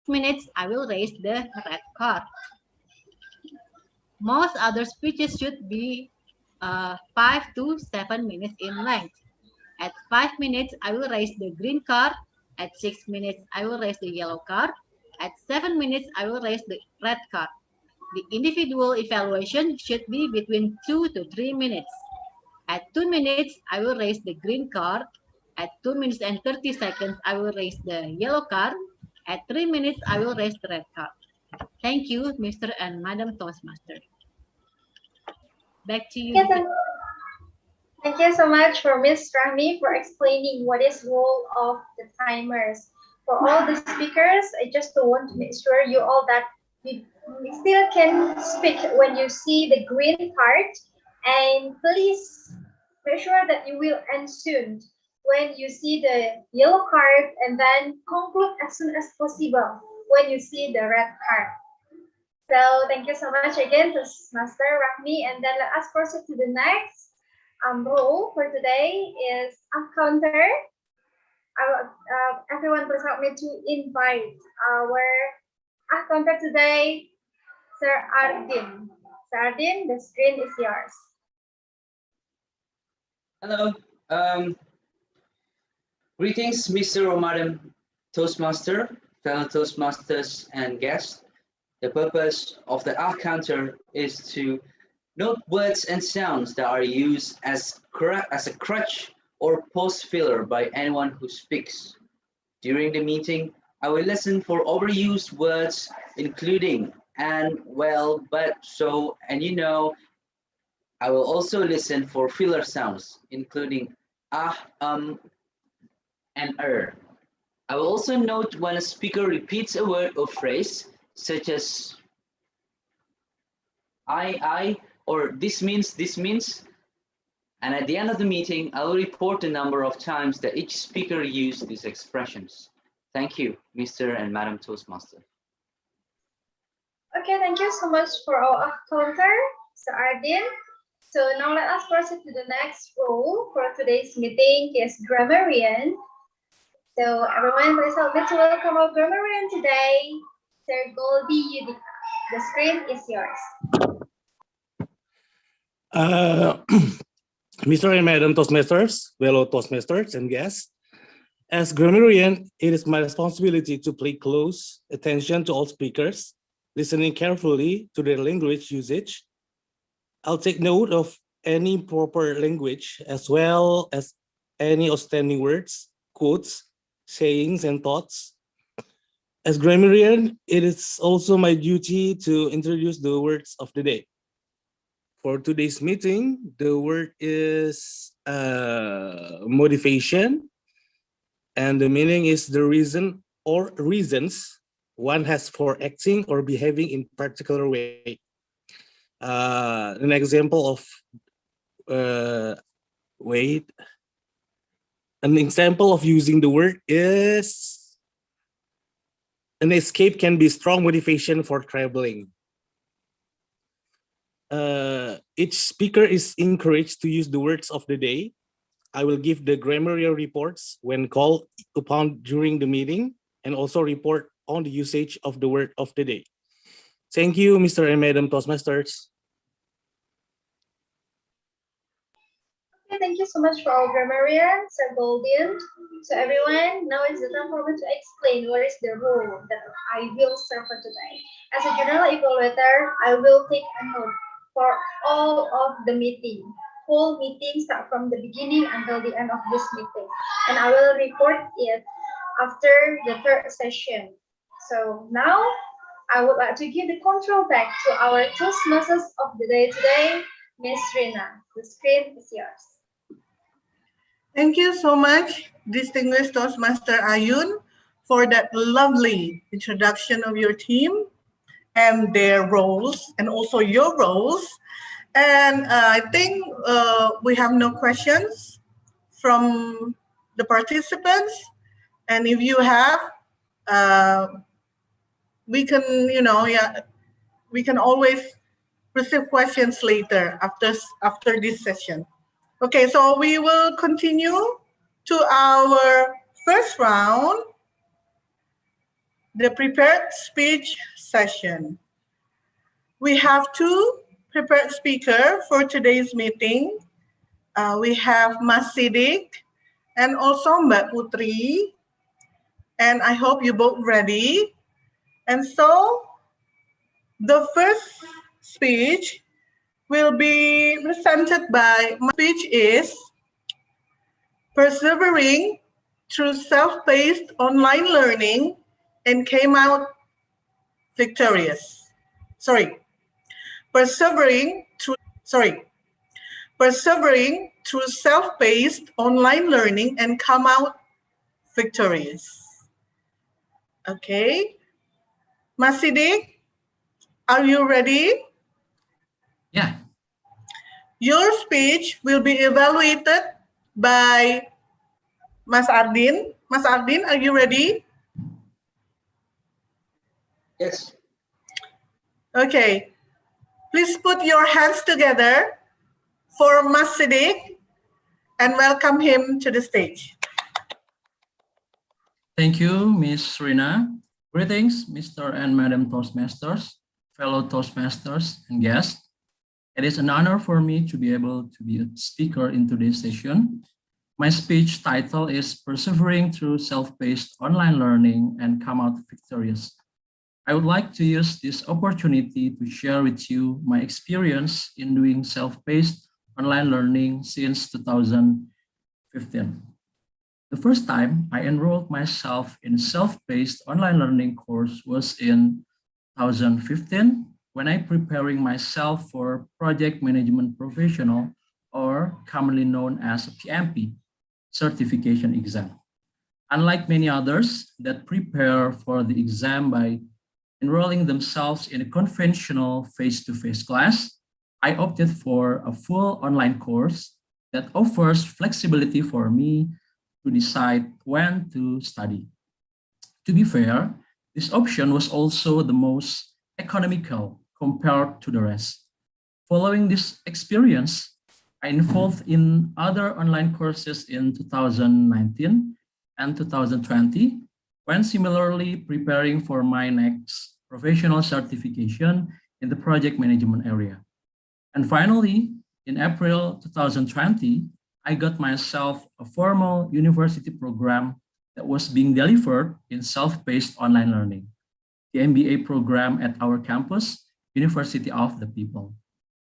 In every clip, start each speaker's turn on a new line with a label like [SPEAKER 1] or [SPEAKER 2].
[SPEAKER 1] minutes, I will raise the red card. Most other speeches should be 5 to 7 minutes in length. At 5 minutes, I will raise the green card. At 6 minutes, I will raise the yellow card. At 7 minutes, I will raise the red card. The individual evaluation should be between 2 to 3 minutes. At 2 minutes, I will raise the green card. At 2 minutes and 30 seconds, I will raise the yellow card. At 3 minutes, I will raise the red card. Thank you, Mr. and Madam Toastmaster. Back to you.
[SPEAKER 2] Yes, thank you so much for Ms. Rahmi for explaining what is role of the timers. For all the speakers, I just want to make sure you all that we still can speak when you see the green part, and please make sure that you will end soon when you see the yellow card, and then conclude as soon as possible when you see the red card. So thank you so much again to Master Rahmi, and then let us proceed to the next rule for today is a counter. Everyone please help me to invite our counter today, Sir Ardin. Sir Ardin, the screen is yours.
[SPEAKER 3] Hello. Greetings, Mr. or Madam Toastmaster, fellow Toastmasters and guests. The purpose of the counter is to note words and sounds that are used as a crutch or pause filler by anyone who speaks. During the meeting, I will listen for overused words, including and, well, but, so, and you know. I will also listen for filler sounds, including and I will also note when a speaker repeats a word or phrase, such as I, or this means, and at the end of the meeting, I will report the number of times that each speaker used these expressions. Thank you, Mr. and Madam Toastmaster.
[SPEAKER 2] Okay, thank you so much for our counter, Sir Ardin. So now let us proceed to the next role for today's meeting, is grammarian. So everyone, please help me to welcome our grammarian today, Sir Goldie Yudika. The screen is yours.
[SPEAKER 4] Mr. and Madam Toastmasters, fellow Toastmasters and guests, as grammarian, it is my responsibility to pay close attention to all speakers, listening carefully to their language usage. I'll take note of any proper language as well as any outstanding words, quotes, sayings, and thoughts. As grammarian, it is also my duty to introduce the words of the day. For today's meeting, the word is motivation, and the meaning is the reason or reasons one has for acting or behaving in particular way. An example of an example of using the word is an escape can be strong motivation for traveling. Each speaker is encouraged to use the words of the day. I will give the grammarian reports when called upon during the meeting, and also report on the usage of the word of the day. Thank you, Mr. and Madam Toastmasters.
[SPEAKER 2] Okay, thank you so much for our grammarian, Sir Golden. So everyone, now is the time for me to explain what is the role that I will serve for today. As a general evaluator, I will take a note for all of the meeting. Whole meeting start from the beginning until the end of this meeting. And I will report it after the third session. So now I would like to give the control back to our Toastmasters of the day today, Ms. Rina. The screen is yours.
[SPEAKER 5] Thank you so much, distinguished Toastmaster Ayun, for that lovely introduction of your team and their roles, and also your roles. And I think we have no questions from the participants. And if you have, we can, we can always receive questions later after this session. Okay, so we will continue to our first round. the prepared speech session. We have two prepared speakers for today's meeting. We have Masidik and also Mbak Putri. And I hope you both ready. And so the first speech will be presented by, my speech is persevering through self-paced online learning and came out victorious. Persevering through self-paced online learning and come out victorious. Okay. Masidik, are you ready?
[SPEAKER 6] Yeah.
[SPEAKER 5] Your speech will be evaluated by Mas Ardin. Mas Ardin, are you ready?
[SPEAKER 3] Yes.
[SPEAKER 5] Okay. Please put your hands together for Masidik and welcome him to the stage.
[SPEAKER 6] Thank you, Miss Rina. Greetings, Mr. and Madam Toastmasters, fellow Toastmasters and guests. It is an honor for me to be able to be a speaker in today's session. My speech title is Persevering Through Self-Paced Online Learning and Come Out Victorious. I would like to use this opportunity to share with you my experience in doing self-paced online learning since 2015. The first time I enrolled myself in self-paced online learning course was in 2015 when I preparing myself for Project Management Professional, or commonly known as a PMP certification exam. Unlike many others that prepare for the exam by enrolling themselves in a conventional face-to-face class, I opted for a full online course that offers flexibility for me to decide when to study. To be fair, this option was also the most economical compared to the rest. Following this experience, I involved in other online courses in 2019 and 2020 when similarly preparing for my next professional certification in the project management area. And finally, in April 2020, I got myself a formal university program that was being delivered in self-paced online learning, the MBA program at our campus, University of the People.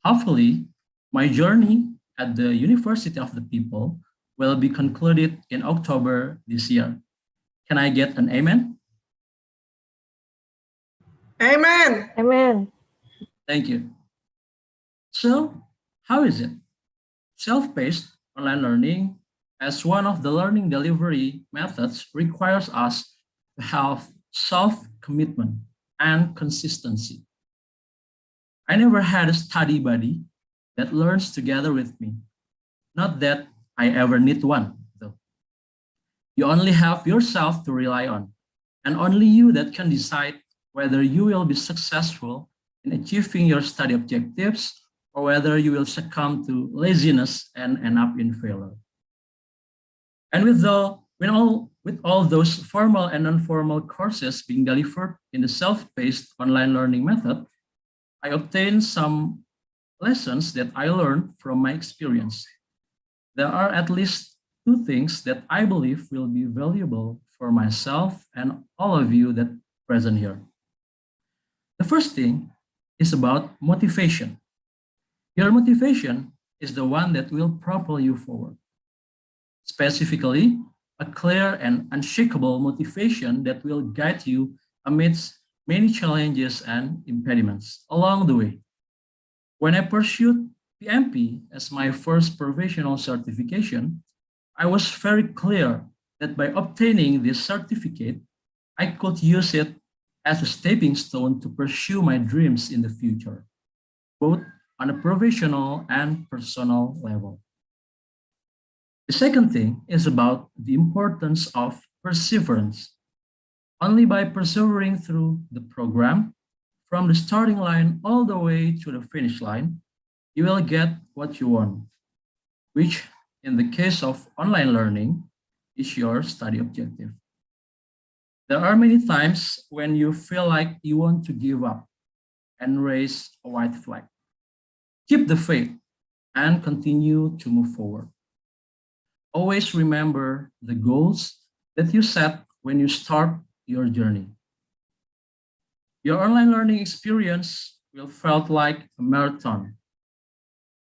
[SPEAKER 6] Hopefully, my journey at the University of the People will be concluded in October this year. Can I get an amen?
[SPEAKER 5] Amen.
[SPEAKER 7] Amen.
[SPEAKER 6] Thank you. So, how is it? Self-paced online learning as one of the learning delivery methods requires us to have self-commitment and consistency. I never had a study buddy that learns together with me. Not that I ever need one, though. You only have yourself to rely on, and only you that can decide whether you will be successful in achieving your study objectives or whether you will succumb to laziness and end up in failure. And with all those formal and non-formal courses being delivered in the self-paced online learning method, I obtained some lessons that I learned from my experience. There are at least two things that I believe will be valuable for myself and all of you that present here. The first thing is about motivation. Your motivation is the one that will propel you forward. Specifically, a clear and unshakable motivation that will guide you amidst many challenges and impediments along the way. When I pursued PMP as my first professional certification, I was very clear that by obtaining this certificate, I could use it as a stepping stone to pursue my dreams in the future, both on a professional and personal level. The second thing is about the importance of perseverance. Only by persevering through the program, from the starting line all the way to the finish line, you will get what you want, which in the case of online learning is your study objective. There are many times when you feel like you want to give up and raise a white flag. Keep the faith and continue to move forward. Always remember the goals that you set when you start your journey. Your online learning experience will felt like a marathon.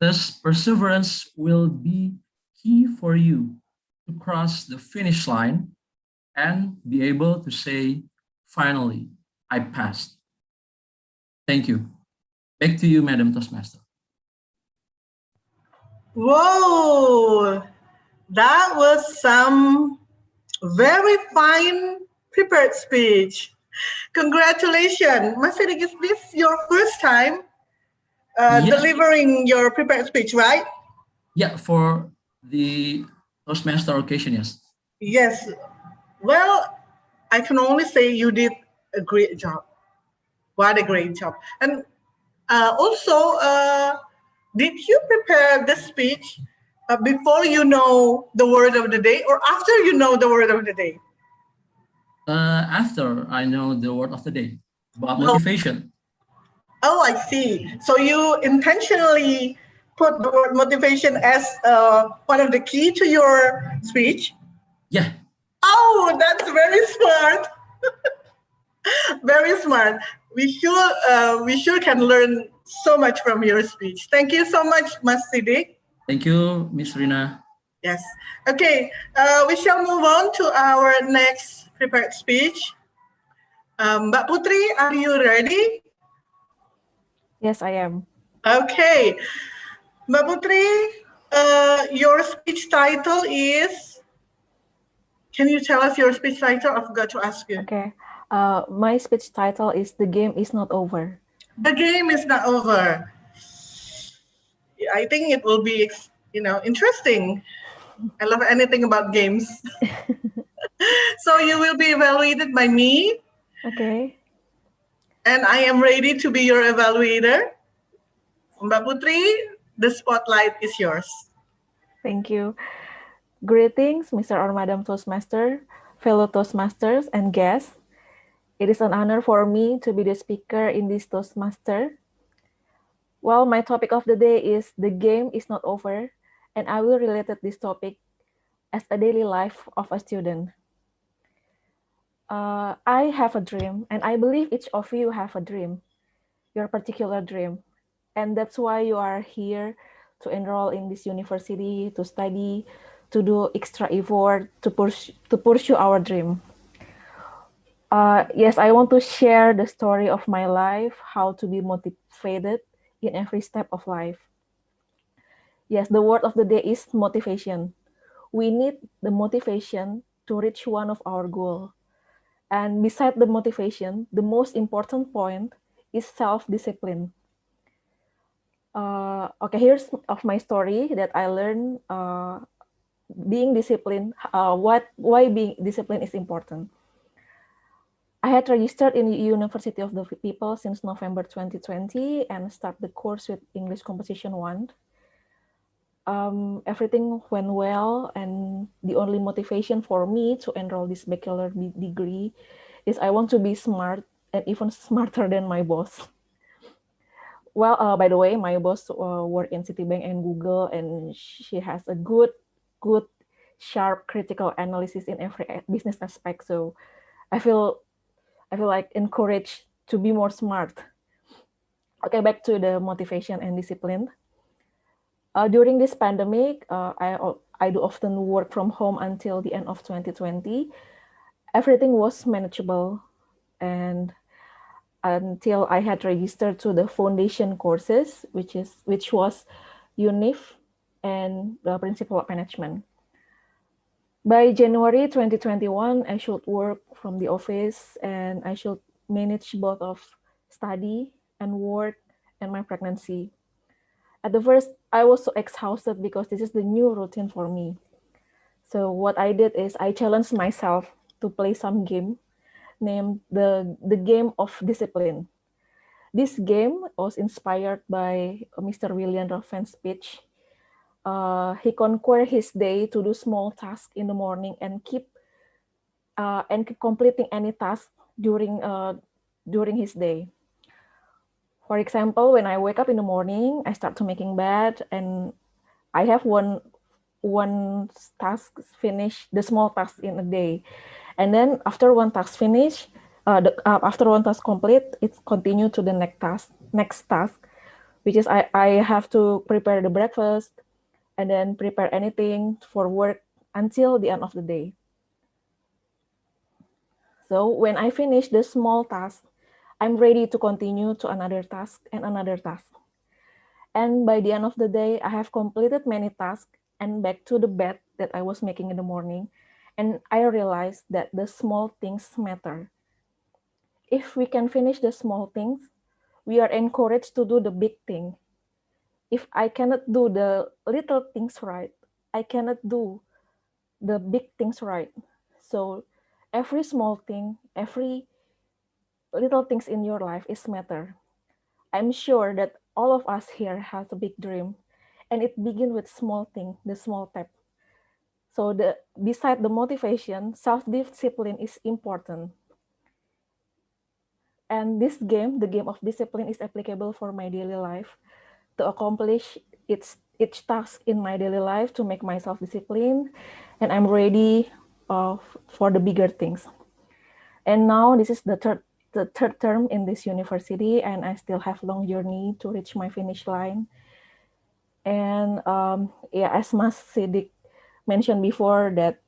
[SPEAKER 6] Thus, perseverance will be key for you to cross the finish line and be able to say, finally, I passed. Thank you. Back to you, Madam Toastmaster.
[SPEAKER 5] Whoa, that was some very fine prepared speech. Congratulations. Masidik, is this your first time delivering your prepared speech, right?
[SPEAKER 6] Yeah, for the Toastmaster occasion, yes.
[SPEAKER 5] Yes. Well, I can only say you did a great job. What a great job. And also, did you prepare the speech before you know the word of the day or after you know the word of the day?
[SPEAKER 6] After I know the word of the day about motivation.
[SPEAKER 5] Oh, I see. So you intentionally put the word motivation as one of the key to your speech?
[SPEAKER 6] Yeah.
[SPEAKER 5] Oh, that's very smart. Very smart. We sure can learn so much from your speech. Thank you so much, Masidik.
[SPEAKER 6] Thank you, Miss Rina.
[SPEAKER 5] Yes. Okay. We shall move on to our next prepared speech. Mbak Putri, are you ready?
[SPEAKER 7] Yes, I am.
[SPEAKER 5] Okay. Mbak Putri, your speech title is... Can you tell us your speech title? I forgot to ask you.
[SPEAKER 7] Okay. My speech title is "The Game Is Not Over."
[SPEAKER 5] The game is not over. I think it will be, interesting. I love anything about games. So you will be evaluated by me.
[SPEAKER 7] Okay.
[SPEAKER 5] And I am ready to be your evaluator. Mbak Putri, the spotlight is yours.
[SPEAKER 7] Thank you. Greetings, Mr. or Madam Toastmaster, fellow Toastmasters, and guests. It is an honor for me to be the speaker in this Toastmaster. Well, my topic of the day is "The Game Is Not Over," and I will relate this topic as a daily life of a student. I have a dream, and I believe each of you have a dream, your particular dream. And that's why you are here to enroll in this university, to study, to do extra effort, to pursue our dream. Yes, I want to share the story of my life, how to be motivated in every step of life. Yes, the word of the day is motivation. We need the motivation to reach one of our goals. And beside the motivation, the most important point is self-discipline. Okay, here's of my story that I learned being disciplined, why being disciplined is important. I had registered in the University of the People since November 2020 and start the course with English Composition 1. Everything went well, and the only motivation for me to enroll this bachelor degree is I want to be smart and even smarter than my boss. Well, by the way, my boss work in Citibank and Google, and she has a good, sharp, critical analysis in every business aspect. So I feel like encouraged to be more smart. Okay, back to the motivation and discipline. During this pandemic, I do often work from home until the end of 2020. Everything was manageable, and until I had registered to the foundation courses, which was UNIF and the Principle of Management. By January 2021, I should work from the office, and I should manage both of study and work and my pregnancy. At the first, I was so exhausted because this is the new routine for me. So what I did is I challenged myself to play some game named the Game of Discipline. This game was inspired by Mr. William Ruffen's speech. He conquered his day to do small tasks in the morning and keep and completing any task during his day. For example, when I wake up in the morning, I start to making bed, and I have one task finish, the small task in a day, and then after one task finish, after one task complete, it continue to the next task, which is I have to prepare the breakfast, and then prepare anything for work until the end of the day. So when I finish the small task, I'm ready to continue to another task and another task. And by the end of the day, I have completed many tasks and back to the bed that I was making in the morning. And I realized that the small things matter. If we can finish the small things, we are encouraged to do the big thing. If I cannot do the little things right, I cannot do the big things right. So every small thing, every little things in your life is matter. I'm sure that all of us here has a big dream, and it begins with small thing, the small step. So beside the motivation, self-discipline is important. And this game, the game of discipline, is applicable for my daily life to accomplish each task in my daily life to make myself disciplined, and I'm ready for the bigger things. And now this is the third term in this university, and I still have long journey to reach my finish line. And yeah, as Masidik mentioned before, that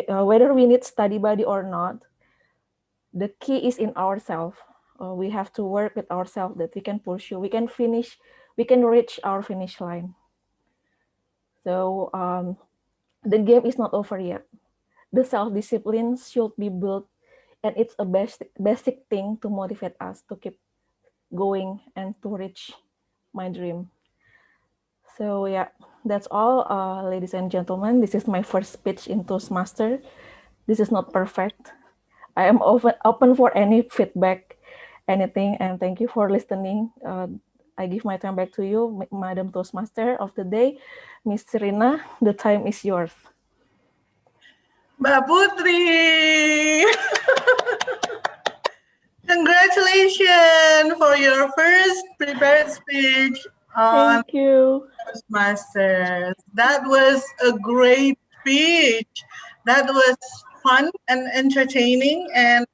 [SPEAKER 7] whether we need study buddy or not, the key is in ourselves. We have to work with ourselves that we can pursue, we can finish, we can reach our finish line. So the game is not over yet. The self-discipline should be built, and it's a basic thing to motivate us to keep going and to reach my dream. So yeah, that's all, ladies and gentlemen. This is my first speech in Toastmaster. This is not perfect. I am open for any feedback, anything, and thank you for listening. I give my time back to you, Madam Toastmaster of the day, Miss Serena. The time is yours.
[SPEAKER 5] Mbak Putri, congratulations for your first prepared speech on
[SPEAKER 7] Thank you.
[SPEAKER 5] Toastmasters. That was a great speech. That was fun and entertaining, and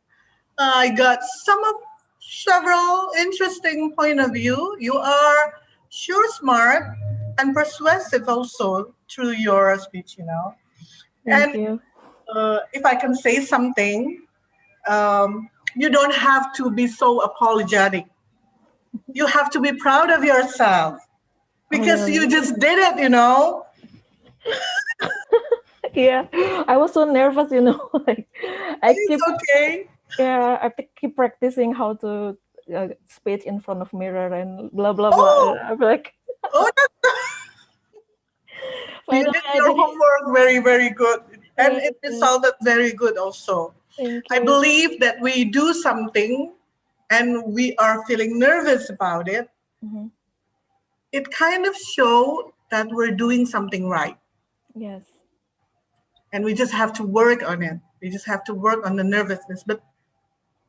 [SPEAKER 5] I got several interesting point of view. You are sure smart and persuasive also through your speech, you know.
[SPEAKER 7] Thank
[SPEAKER 5] And
[SPEAKER 7] you.
[SPEAKER 5] if I can say something, you don't have to be so apologetic. You have to be proud of yourself because
[SPEAKER 7] really?
[SPEAKER 5] you just did it, you know.
[SPEAKER 7] Yeah, I was so nervous, you know. Like
[SPEAKER 5] It's okay.
[SPEAKER 7] Yeah, I keep practicing how to speech in front of mirror and blah blah blah.
[SPEAKER 5] Oh,
[SPEAKER 7] I'm like,
[SPEAKER 5] oh, you did your homework very, very good. And
[SPEAKER 7] Thank
[SPEAKER 5] it
[SPEAKER 7] you.
[SPEAKER 5] resulted very good also.
[SPEAKER 7] Thank
[SPEAKER 5] I
[SPEAKER 7] you.
[SPEAKER 5] believe that we do something and we are feeling nervous about it.
[SPEAKER 7] Mm-hmm.
[SPEAKER 5] It kind of shows that we're doing something right.
[SPEAKER 7] Yes.
[SPEAKER 5] And we just have to work on it. We just have to work on the nervousness. But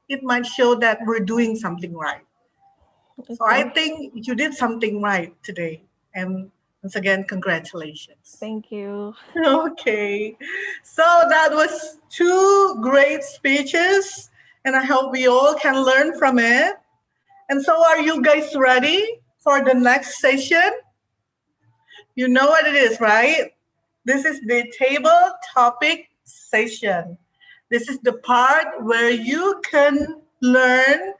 [SPEAKER 5] it might show that we're doing something right.
[SPEAKER 7] Okay.
[SPEAKER 5] So I think you did something right today. And once again, congratulations.
[SPEAKER 7] Thank you.
[SPEAKER 5] Okay. So that was two great speeches, and I hope we all can learn from it. And so are you guys ready for the next session? You know what it is, right? This is the table topic session. This is the part where you can learn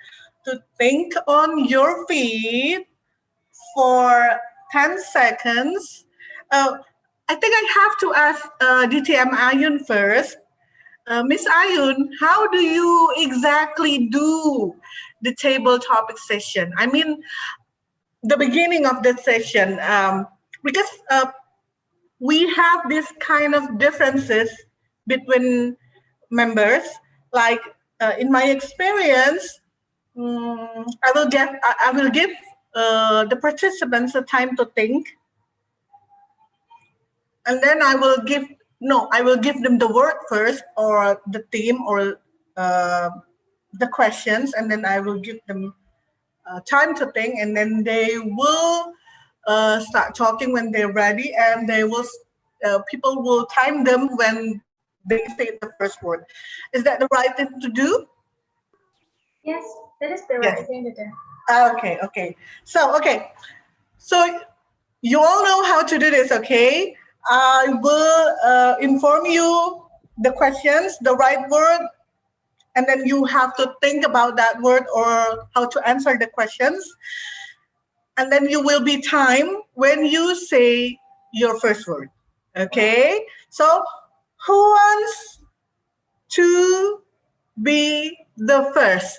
[SPEAKER 5] to think on your feet for 10 seconds. I think I have to ask DTM Ayun first. Miss Ayun, how do you exactly do the table topic session? I mean, the beginning of the session, because we have this kind of differences between members. Like in my experience, I will give the participants a time to think, and then I will give No, I will give them the word first, or the theme, or the questions, and then I will give them time to think, and then they will start talking when they're ready, and they will people will time them when they say the first word. Is that the right thing to do?
[SPEAKER 2] Yes, that is the
[SPEAKER 5] Yes.
[SPEAKER 2] right thing to do.
[SPEAKER 5] Okay. So you all know how to do this, okay? I will inform you the questions, the right word, and then you have to think about that word or how to answer the questions. And then you will be timed when you say your first word. Okay? So who wants to be the first?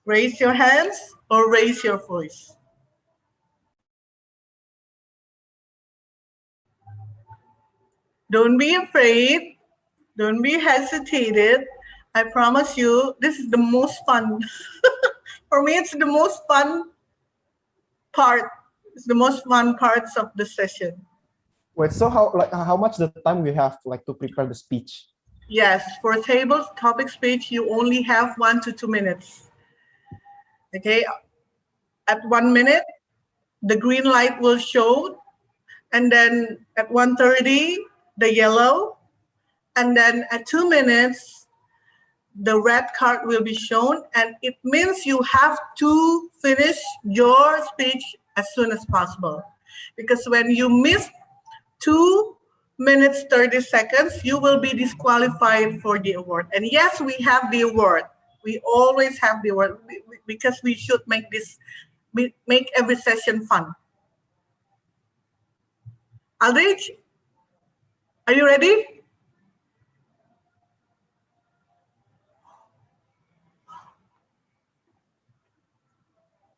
[SPEAKER 5] Raise your hands or raise your voice. Don't be afraid. Don't be hesitated. I promise you, this is the most fun. For me, it's the most fun part. It's the most fun parts of the session.
[SPEAKER 8] Wait, so how much the time we have like to prepare the speech?
[SPEAKER 5] Yes, for table topic speech, you only have 1 to 2 minutes. Okay, at 1 minute, the green light will show, and then at 1:30, the yellow, and then at 2 minutes, the red card will be shown, and it means you have to finish your speech as soon as possible. Because when you miss 2 minutes 30 seconds, you will be disqualified for the award. And yes, we have the award. We always have the award because we should make every session fun. Aldrich, are you ready?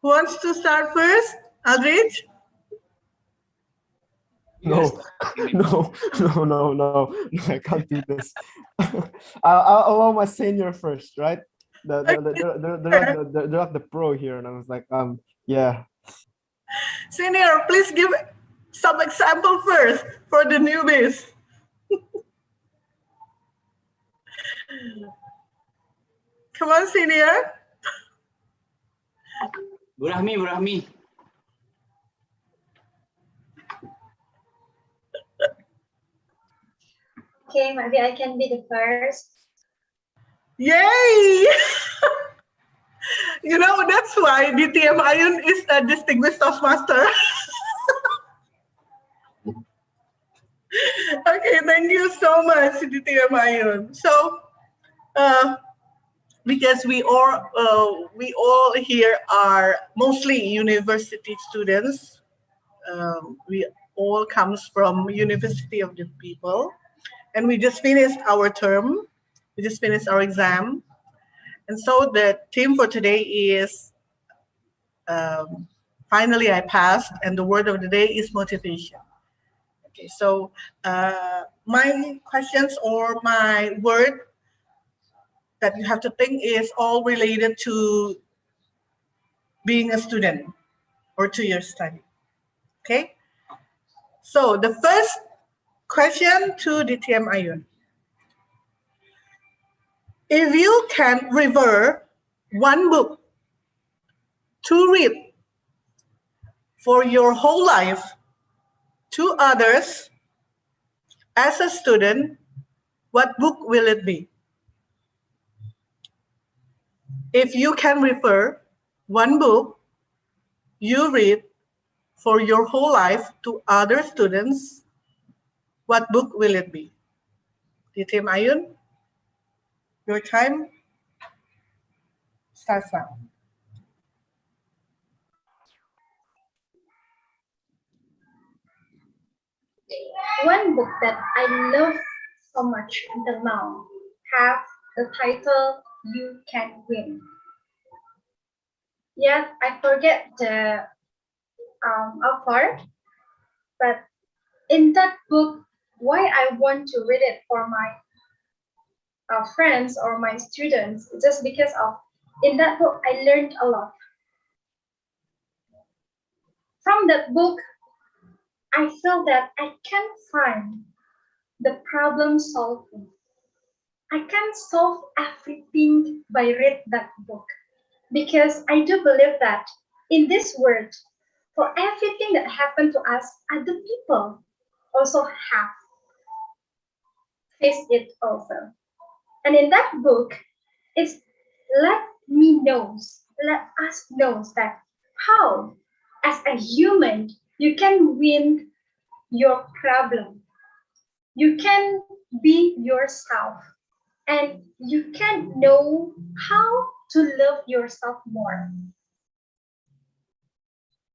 [SPEAKER 5] Who wants to start first? Aldrich?
[SPEAKER 8] No, no, I can't do this. I'll allow my senior first, right? They're like the pro here, and I was like, yeah.
[SPEAKER 5] Senior, please give some example first for the newbies. Come on, senior.
[SPEAKER 3] Bu Rahmi.
[SPEAKER 2] Okay, maybe I can be the first.
[SPEAKER 5] Yay! You know, that's why DTM Ayun is a distinguished Toastmaster. Okay, thank you so much, DTM Ayun. So, because we all here are mostly university students. We all comes from University of the People, and we just finished our term. We just finished our exam, and so the theme for today is finally I passed, and the word of the day is motivation. Okay, so my questions or my word that you have to think is all related to being a student or to your study. Okay, so the first question to DTM Ayun. If you can refer one book to read for your whole life to others as a student, what book will it be? If you can refer one book you read for your whole life to other students, what book will it be? DTM Ayun, your time starts now.
[SPEAKER 2] One book that I love so much until now have the title You Can Win. Yet I forget the author, but in that book, why I want to read it for my friends or my students, just because of in that book I learned a lot. From that book, I feel that I can find the problem solving. I can't solve everything by read that book, because I do believe that in this world, for everything that happened to us, other people also have faced it also. And in that book, it's let us know that how, as a human, you can win your problem. You can be yourself, and you can know how to love yourself more.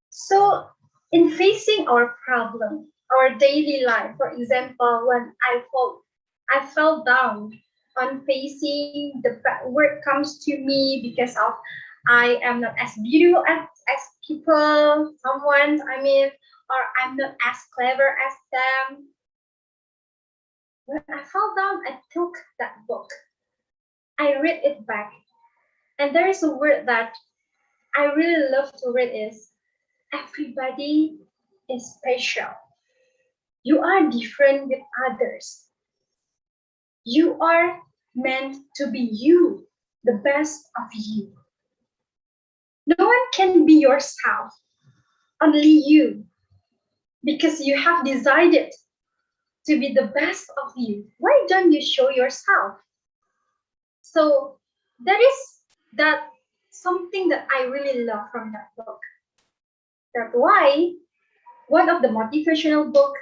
[SPEAKER 2] So, in facing our problem, our daily life, for example, when I fell down on facing the work comes to me because of I am not as beautiful as people, someone, I mean, or I'm not as clever as them. When I fell down, I took that book. I read it back. And there is a word that I really love to read is everybody is special. You are different with others. You are meant to be you, the best of you. No one can be yourself, only you, because you have decided to be the best of you. Why don't you show yourself? So that something that I really love from that book. That's why one of the motivational book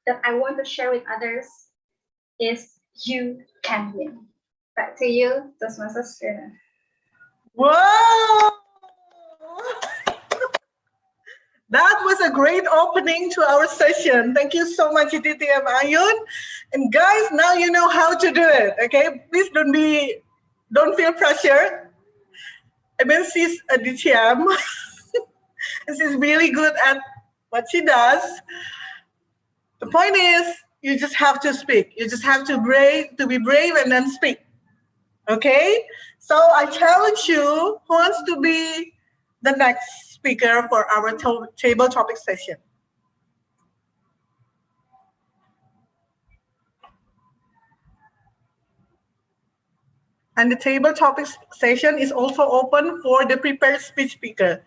[SPEAKER 2] that I want to share with others is You Can Win. Back to you, Toastmasters.
[SPEAKER 5] Whoa! That was a great opening to our session. Thank you so much, Titi and Ayun. And guys, now you know how to do it. Okay, please don't feel pressured. I mean, she's a DTM, and she's really good at what she does. The point is, you just have to speak. You just have to be brave and then speak. Okay? So I challenge you, who wants to be the next speaker for our table topic session? And the table topic session is also open for the prepared speech speaker.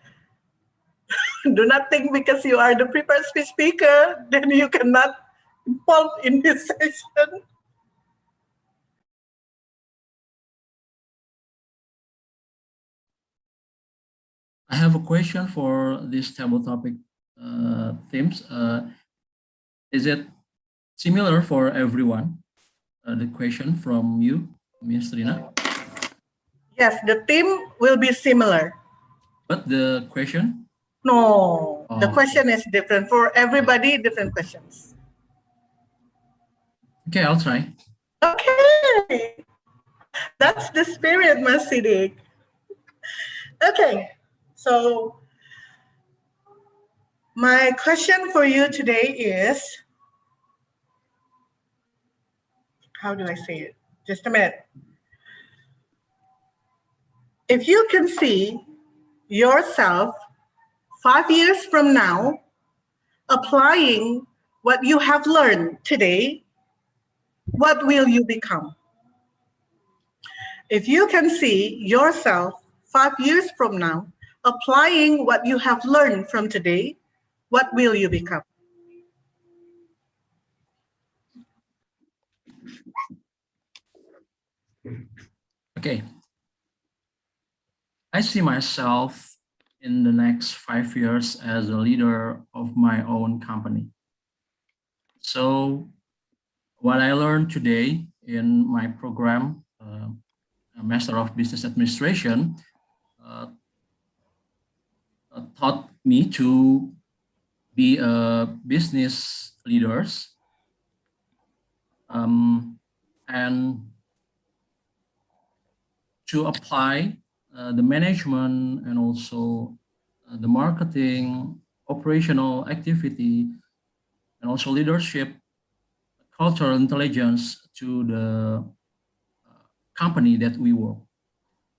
[SPEAKER 5] Do not think because you are the prepared speech speaker, then you cannot involve in this session.
[SPEAKER 6] I have a question for this table topic themes. Is it similar for everyone? The question from you, Ms. Rina.
[SPEAKER 5] Yes, the theme will be similar.
[SPEAKER 6] But the question?
[SPEAKER 5] No, the
[SPEAKER 6] Oh,
[SPEAKER 5] question is different. For everybody, different questions.
[SPEAKER 6] Okay, I'll try.
[SPEAKER 5] Okay. That's the spirit, Masidik. Okay, so my question for you today is, how do I say it? Just a minute. If you can see yourself 5 years from now applying what you have learned today, what will you become? If you can see yourself 5 years from now applying what you have learned from today, what will you become?
[SPEAKER 6] Okay. I see myself in the next 5 years as a leader of my own company. So what I learned today in my program, Master of Business Administration, taught me to be a business leaders and to apply the management and also the marketing, operational activity, and also leadership, cultural intelligence to the company that we work.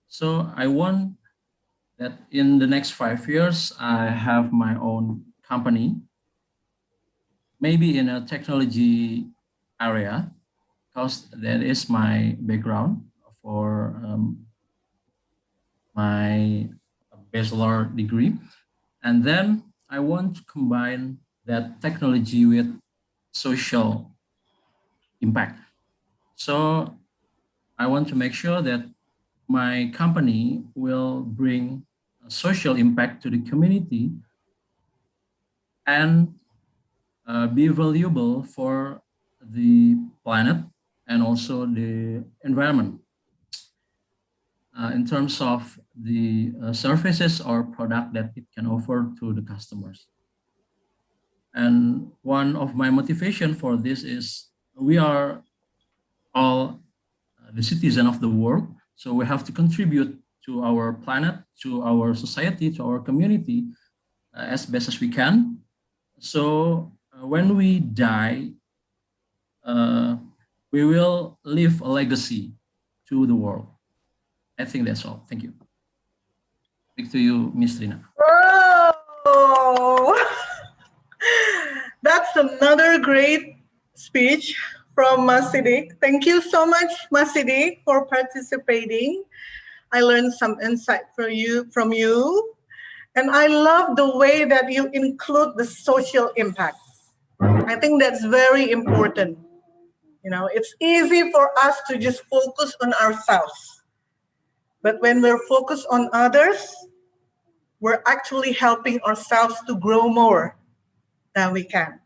[SPEAKER 6] So I want that in the next 5 years, I have my own company maybe in a technology area, because that is my background for my bachelor degree. And then I want to combine that technology with social impact. So I want to make sure that my company will bring a social impact to the community and be valuable for the planet and also the environment in terms of the services or product that it can offer to the customers. And one of my motivation for this is we are all the citizen of the world, so we have to contribute to our planet, to our society, to our community as best as we can. So when we die, we will leave a legacy to the world. I think that's all. Thank you. Back to you, Ms. Trina.
[SPEAKER 5] Whoa! That's another great speech from Masidik. Thank you so much, Masidik, for participating. I learned some insight from you. And I love the way that you include the social impact. I think that's very important. You know, it's easy for us to just focus on ourselves. But when we're focused on others, we're actually helping ourselves to grow more than we can.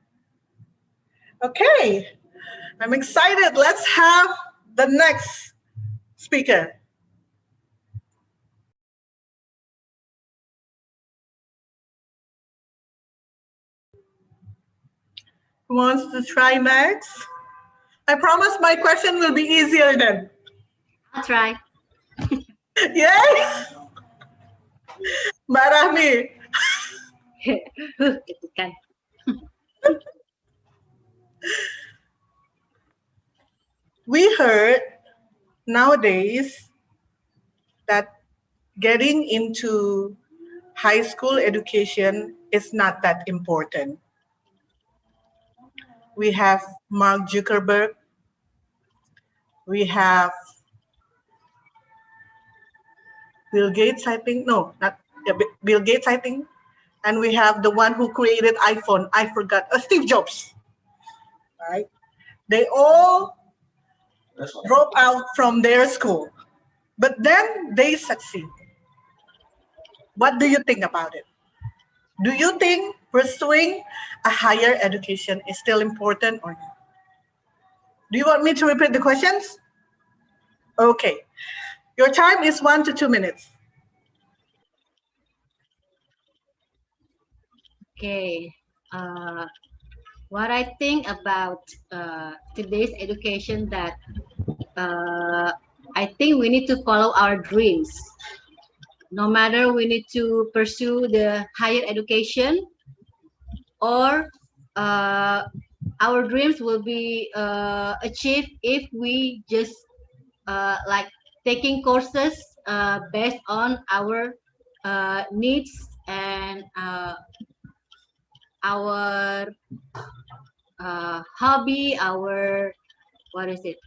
[SPEAKER 5] Okay, I'm excited. Let's have the next speaker. Who wants to try next? I promise my question will be easier then.
[SPEAKER 1] I'll try.
[SPEAKER 5] Yay! Mbak Rahmi.
[SPEAKER 1] Deg-degan.
[SPEAKER 5] We heard nowadays that getting into high school education is not that important. We have Mark Zuckerberg. We have Bill Gates, I think. No, not Bill Gates, I think. And we have the one who created iPhone. I forgot. Steve Jobs. Right? They all drop out from their school, but then they succeed. What do you think about it? Do you think pursuing a higher education is still important or not? Do you want me to repeat the questions? Okay. Your time is 1 to 2 minutes.
[SPEAKER 1] Okay. What I think about today's education, that I think we need to follow our dreams. No matter we need to pursue the higher education, or our dreams will be achieved if we just like taking courses based on our needs and our hobby, our, what is it?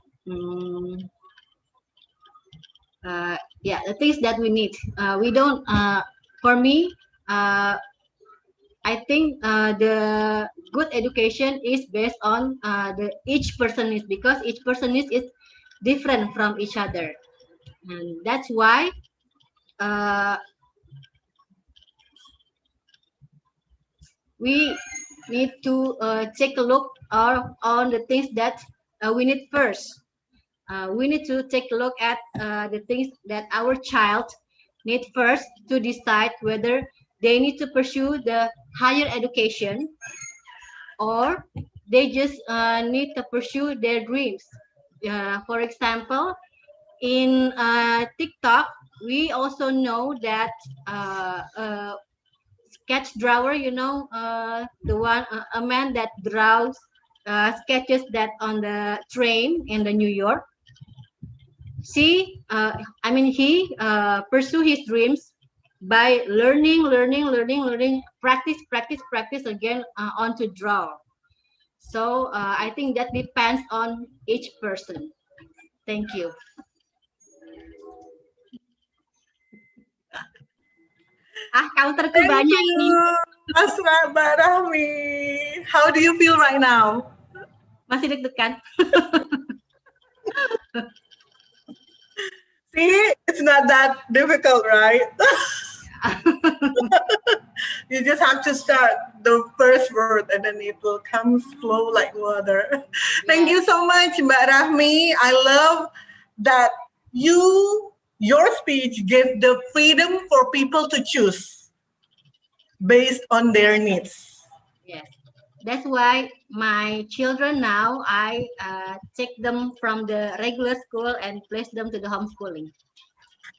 [SPEAKER 1] Yeah, the things that we need. We don't, for me, I think the good education is based on each person is, because each person is different from each other. And that's why we need to take a look on the things that we need first. We need to take a look at the things that our child need first to decide whether they need to pursue the higher education or they just need to pursue their dreams. For example, in TikTok, we also know that sketch drawer, you know, the one, a man that draws sketches that on the train in the New York. He pursue his dreams by learning, practice again on to draw. So I think that depends on each person. Thank you. Counterku
[SPEAKER 5] Thank
[SPEAKER 1] banyak
[SPEAKER 5] you,
[SPEAKER 1] nih.
[SPEAKER 5] Mas Rahmi. How do you feel right now?
[SPEAKER 1] Masih deg-degan.
[SPEAKER 5] See, it's not that difficult, right? You just have to start the first word and then it will come flow like water. Thank you so much, Mbak Rahmi. I love that your speech gave the freedom for people to choose based on their needs.
[SPEAKER 1] Yes. That's why my children now, I take them from the regular school and place them to the homeschooling.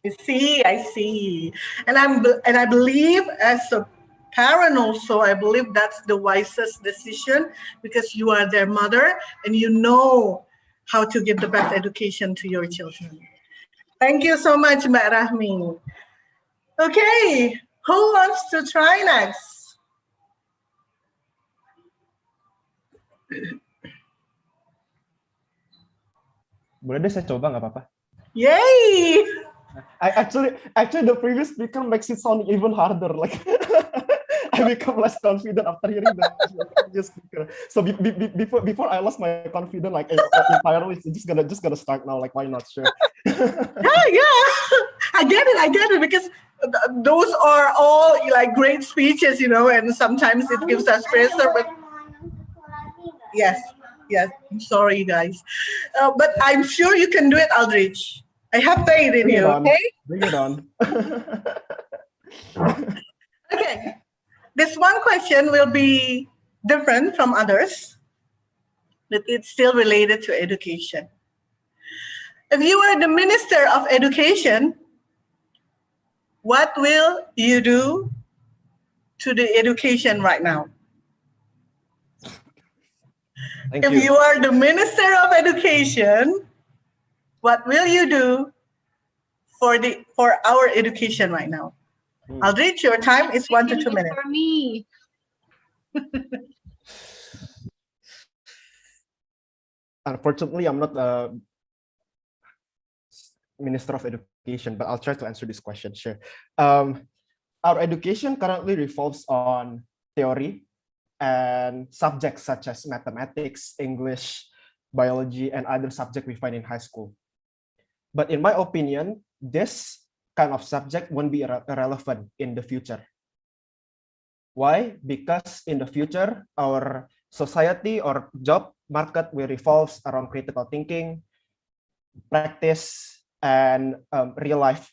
[SPEAKER 5] I see. And I believe as a parent also, I believe that's the wisest decision because you are their mother and you know how to give the best education to your children. Thank you so much, Mbak Rahmi. Okay, who wants to try next?
[SPEAKER 8] Boleh deh saya coba nggak apa-apa.
[SPEAKER 5] Yay!
[SPEAKER 8] I actually the previous speaker makes it sound even harder. Like I become less confident after hearing the previous speaker. So before I lost my confidence like entirely, it's just gonna start now. Like why not? Sure.
[SPEAKER 5] Yeah. I get it because those are all like great speeches, and sometimes it gives us pressure. But yes, I'm sorry, guys, but I'm sure you can do it, Aldrich. I have faith in you. Okay.
[SPEAKER 8] Bring it on.
[SPEAKER 5] Okay. This one question will be different from others, but it's still related to education. If you were the Minister of Education, what will you do to the education right now? If you are the Minister of Education, what will you do for our education right now? Aldrich, your time is 1 to 2 minutes.
[SPEAKER 1] For me.
[SPEAKER 8] Unfortunately, I'm not a Minister of Education, but I'll try to answer this question. Sure. Our education currently revolves on theory and subjects such as mathematics, English, biology, and other subjects we find in high school. But in my opinion, this kind of subject won't be relevant in the future. Why? Because in the future, our society or job market will revolve around critical thinking, practice, and real life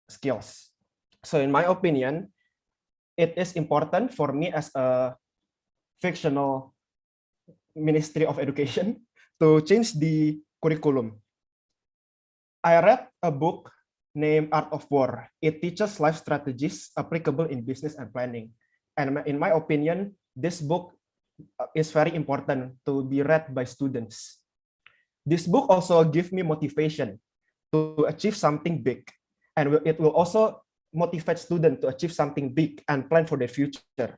[SPEAKER 8] skills. So in my opinion, it is important for me as a fictional Ministry of Education to change the curriculum. I read a book named Art of War. It teaches life strategies applicable in business and planning. And in my opinion, this book is very important to be read by students. This book also gives me motivation to achieve something big. And it will also motivate students to achieve something big and plan for their future.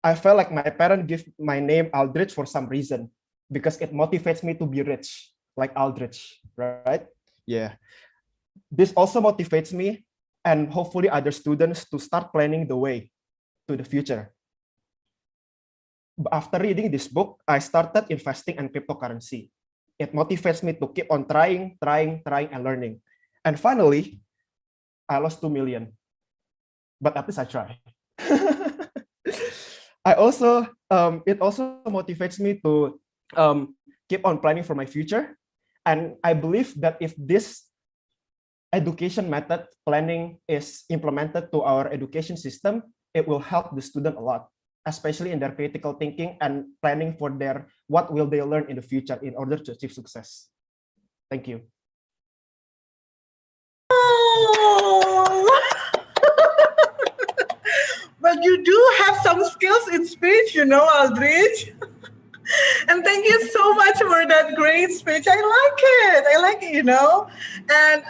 [SPEAKER 8] I felt like my parents give my name Aldrich for some reason, because it motivates me to be rich, like Aldrich, right? Yeah. This also motivates me and hopefully other students to start planning the way to the future. After reading this book, I started investing in cryptocurrency. It motivates me to keep on trying, and learning. And finally, I lost 2 million. But at least I try. It also motivates me to keep on planning for my future. And I believe that if this education method planning is implemented to our education system, it will help the student a lot, especially in their critical thinking and planning for what will they learn in the future in order to achieve success. Thank you.
[SPEAKER 5] But you do have some skills in speech, Aldrich. And thank you so much for that great speech. I like it, And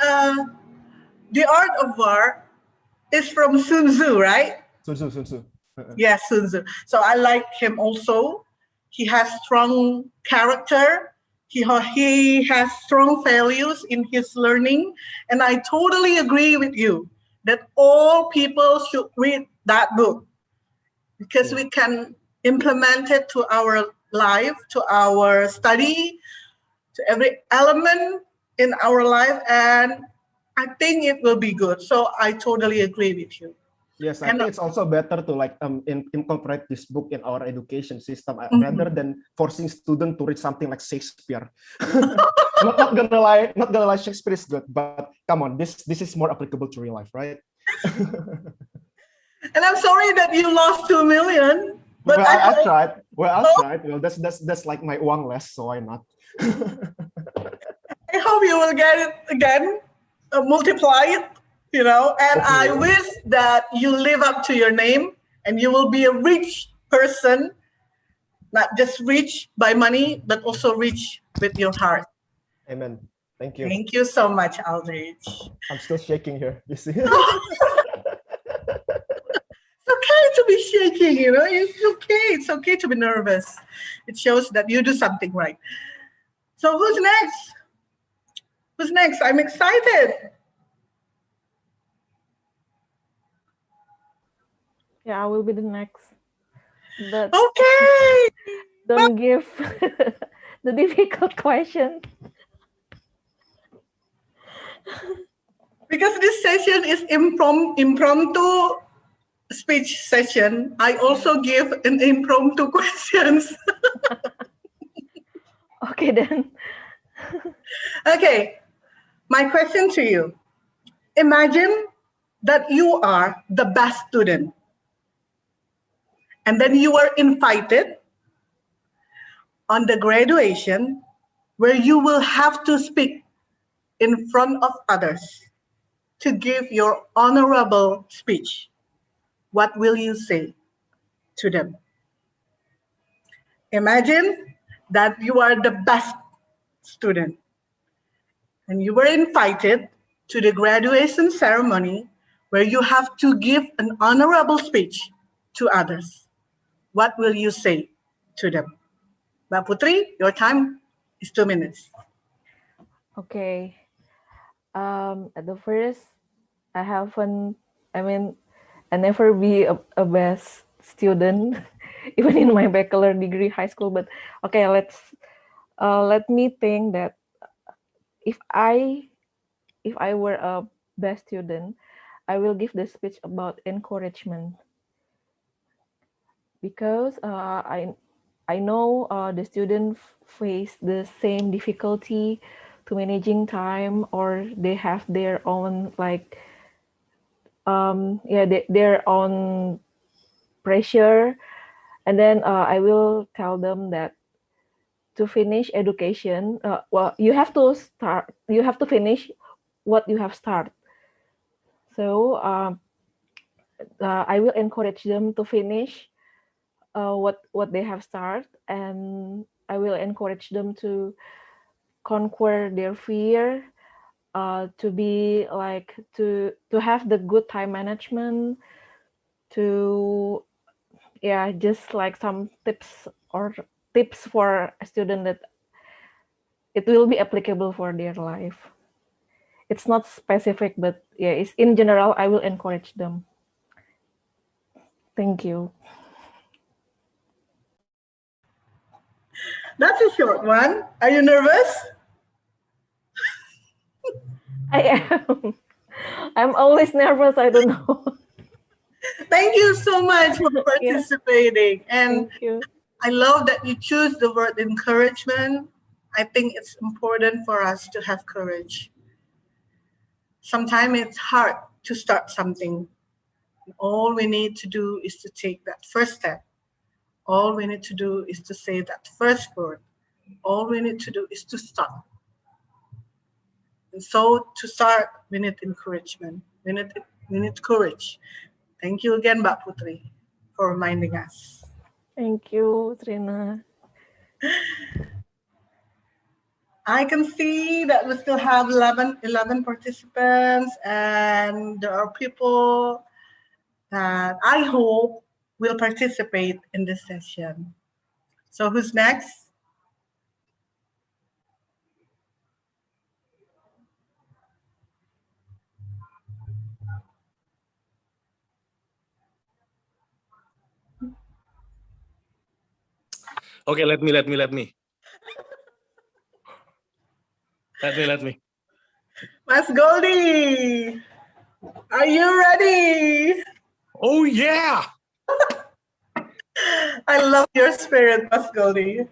[SPEAKER 5] The Art of War is from Sun Tzu, right?
[SPEAKER 8] Sun Tzu.
[SPEAKER 5] Yes, Sun Tzu. So I like him also. he has strong character, he has strong values in his learning, and I totally agree with you that all people should read that book because we can implement it to our life, to our study, to every element in our life, and I think it will be good. So I totally agree with you.
[SPEAKER 8] Yes, I think it's also better to like incorporate this book in our education system rather than forcing students to read something like Shakespeare. not gonna lie, Shakespeare is good, but come on, this is more applicable to real life, right?
[SPEAKER 5] And I'm sorry that you lost 2 million. But
[SPEAKER 8] well, I tried. I'll try. Well, that's like my uang less, so why not?
[SPEAKER 5] I hope you will get it again, multiply it, and I wish that you live up to your name and you will be a rich person, not just rich by money, but also rich with your heart.
[SPEAKER 8] Amen. Thank you.
[SPEAKER 5] Thank you so much, Aldrich.
[SPEAKER 8] I'm still shaking here. You see?
[SPEAKER 5] It's okay to be shaking, It's okay. It's okay to be nervous. It shows that you do something right. So who's next? Who's next? I'm excited.
[SPEAKER 7] Yeah, I will be the next. But
[SPEAKER 5] okay.
[SPEAKER 7] Don't give the difficult question.
[SPEAKER 5] Because this session is impromptu speech session, I also give an impromptu questions.
[SPEAKER 7] Okay, then.
[SPEAKER 5] Okay, my question to you. Imagine that you are the best student. And then you are invited on the graduation where you will have to speak in front of others to give your honorable speech. What will you say to them? Imagine that you are the best student and you were invited to the graduation ceremony where you have to give an honorable speech to others. What will you say to them? Mbak Putri, your time is 2 minutes.
[SPEAKER 7] Okay. At the first, I never be a best student, even in my bachelor degree high school. But okay, let me think that if I were a best student, I will give the speech about encouragement, because I know the student face the same difficulty to managing time, or they have their own their own pressure, and then I will tell them that to finish education, you have to finish what you have started. So I will encourage them to finish what they have started, and I will encourage them to conquer their fear, to be to have the good time management, to just like some tips for a student that it will be applicable for their life. It's not specific, but it's in general. I will encourage them. Thank you.
[SPEAKER 5] That's a short one. Are you nervous?
[SPEAKER 7] I am. I'm always nervous. I don't know.
[SPEAKER 5] Thank you so much for participating. And
[SPEAKER 7] thank you.
[SPEAKER 5] I love that you choose the word encouragement. I think it's important for us to have courage. Sometimes it's hard to start something. All we need to do is to take that first step. All we need to do is to say that first word. All we need to do is to start. And so to start, we need encouragement. We need courage. Thank you again, Mbak Putri, for reminding us.
[SPEAKER 7] Thank you, Trina.
[SPEAKER 5] I can see that we still have 11 participants, and there are people that I hope will participate in this session. So who's next?
[SPEAKER 4] Okay, let me. Let me.
[SPEAKER 5] Mas Goldie, are you ready?
[SPEAKER 4] Oh yeah.
[SPEAKER 5] I love your spirit, Mas Goldie.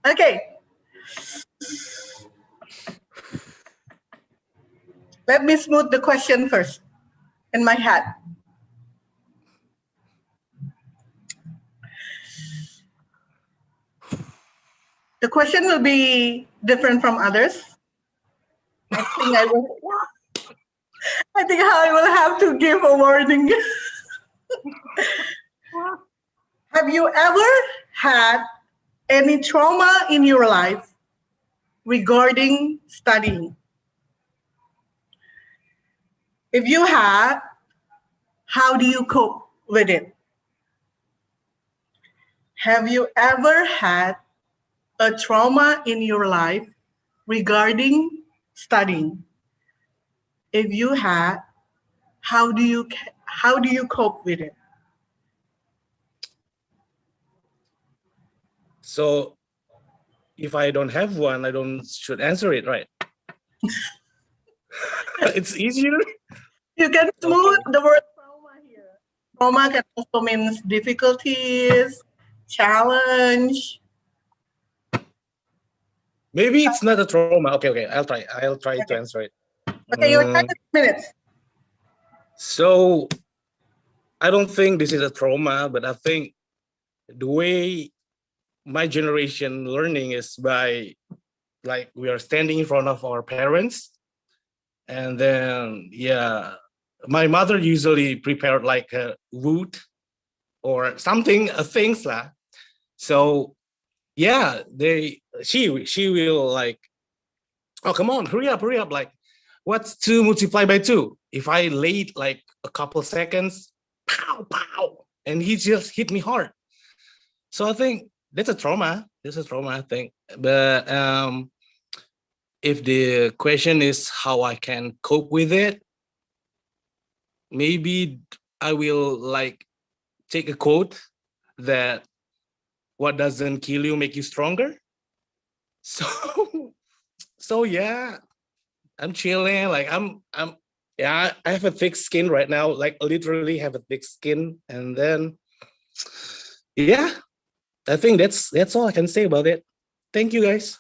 [SPEAKER 5] Okay. Let me smooth the question first in my head. The question will be different from others. I think I will have to give a warning. Have you ever had any trauma in your life regarding studying? If you had, how do you cope with it? Have you ever had a trauma in your life regarding studying? If you had, how do you cope with it?
[SPEAKER 4] So if I don't have one, I should answer it, right? It's easier.
[SPEAKER 5] You can smooth the word trauma here. Trauma can also mean difficulties, challenge.
[SPEAKER 4] Maybe it's not a trauma. Okay. I'll try to answer it.
[SPEAKER 5] Okay, your time is 2 minutes.
[SPEAKER 4] So I don't think this is a trauma, but I think the way my generation learning is by, like, we are standing in front of our parents, and then my mother usually prepared like a wood or something, things lah. So yeah, she will like, oh come on, hurry up, like what's 2 multiplied by 2? If I late like a couple seconds, pow, and he just hit me hard. So I think that's a trauma. I think. But if the question is how I can cope with it, maybe I will like take a quote that what doesn't kill you make you stronger. So yeah, I'm chilling. Like I'm I have a thick skin right now, like literally have a thick skin. And then yeah, I think that's all I can say about it. Thank you guys.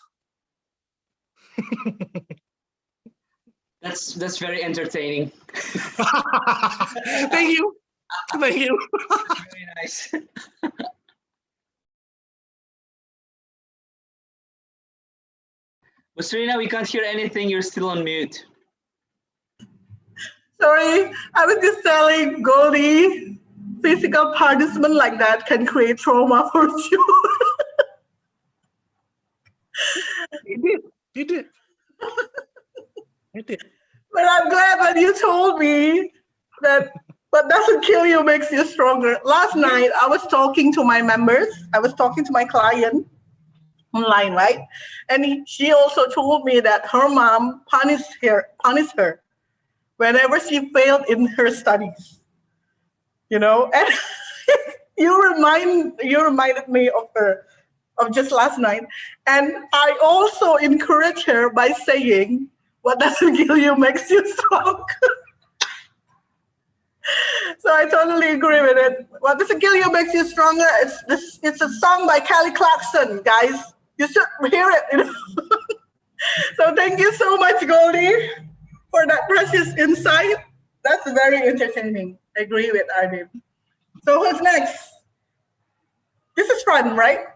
[SPEAKER 3] That's very entertaining.
[SPEAKER 4] Thank you.
[SPEAKER 3] Very nice. Serena, we can't hear anything. You're still on mute.
[SPEAKER 5] Sorry, I was just telling Goldie, physical punishment like that can create trauma for you.
[SPEAKER 4] You did. I did.
[SPEAKER 5] But I'm glad that you told me that what doesn't kill you makes you stronger. Last night, I was talking to my members. I was talking to my client online, right? And she also told me that her mom punished her whenever she failed in her studies. You know, and you reminded me of her, of just last night. And I also encourage her by saying, what doesn't kill you makes you strong. So I totally agree with it. What doesn't kill you makes you stronger. It's a song by Kelly Clarkson, guys. You should hear it. You know? So thank you so much, Goldie, for that precious insight. That's very entertaining. I agree with Arvin. So who's next? This is fun, right?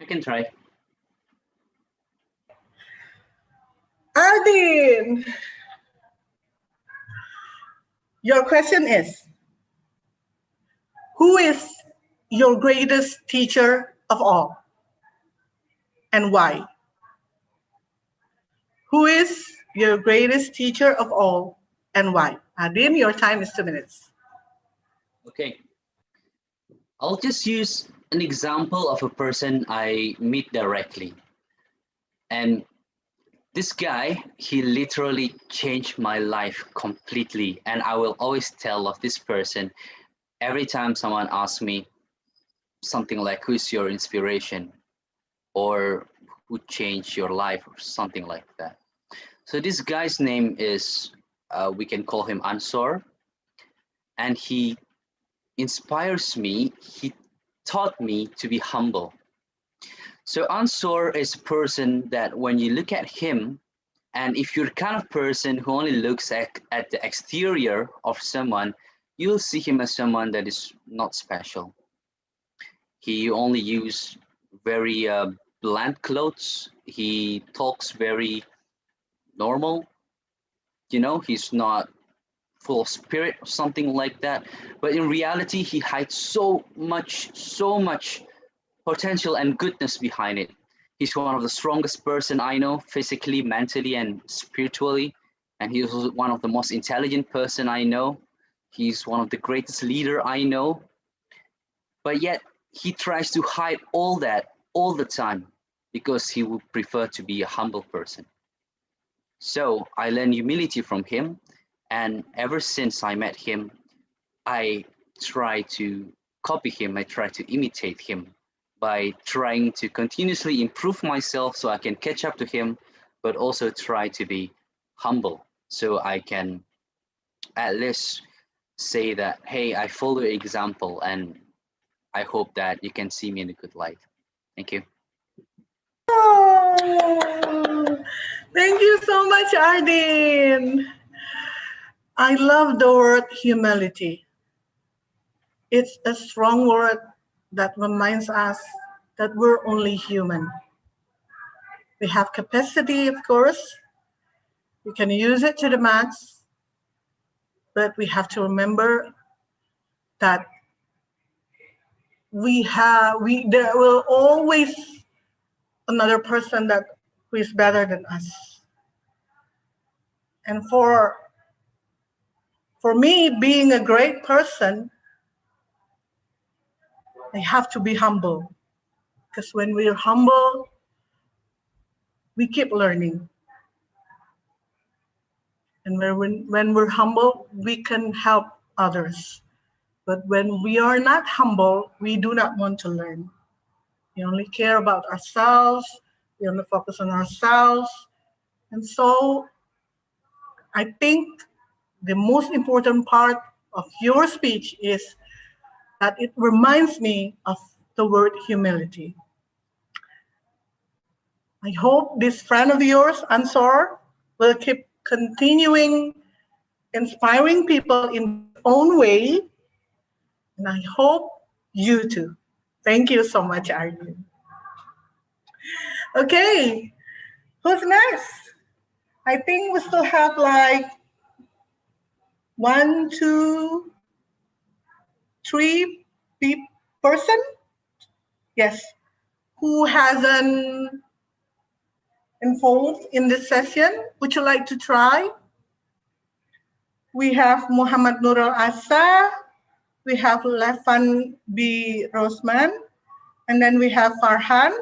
[SPEAKER 3] I can try.
[SPEAKER 5] Arvin, your question is, who is your greatest teacher of all and why? Who is your greatest teacher of all and why? Adin, your time is 2 minutes.
[SPEAKER 3] Okay. I'll just use an example of a person I meet directly. And this guy, he literally changed my life completely. And I will always tell of this person every time someone asks me something like, who's your inspiration? Or who changed your life? Or something like that. So this guy's name is, we can call him Ansor. And he inspires me. He taught me to be humble. So Ansor is a person that when you look at him, and if you're the kind of person who only looks at the exterior of someone, you'll see him as someone that is not special. He only uses very bland clothes. He talks very normal. You know, he's not full of spirit or something like that. But in reality, he hides so much potential and goodness behind it. He's one of the strongest person I know, physically, mentally, and spiritually. And he's one of the most intelligent person I know. He's one of the greatest leader I know. But yet he tries to hide all that all the time because he would prefer to be a humble person. So I learned humility from him. And ever since I met him, I try to copy him. I try to imitate him by trying to continuously improve myself so I can catch up to him, but also try to be humble so I can at least say that, hey, I follow your example and I hope that you can see me in a good light. Thank you.
[SPEAKER 5] Oh, thank you so much, Ardin. I love the word humility. It's a strong word that reminds us that we're only human. We have capacity, of course. We can use it to the max, but we have to remember that there will always another person who is better than us. And for me, being a great person, I have to be humble. Because when we're humble, we keep learning. And when we're humble, we can help others. But when we are not humble, we do not want to learn. We only care about ourselves. We only focus on ourselves. And so I think the most important part of your speech is that it reminds me of the word humility. I hope this friend of yours, Ansor, will keep continuing inspiring people in his own way. And I hope you too. Thank you so much, Arjun. Okay, who's next? I think we still have like 1, 2, 3 person. Yes, who hasn't involved in this session? Would you like to try? We have Muhammad Nurul Asa, we have Levan B. Rosman, and then we have Farhan.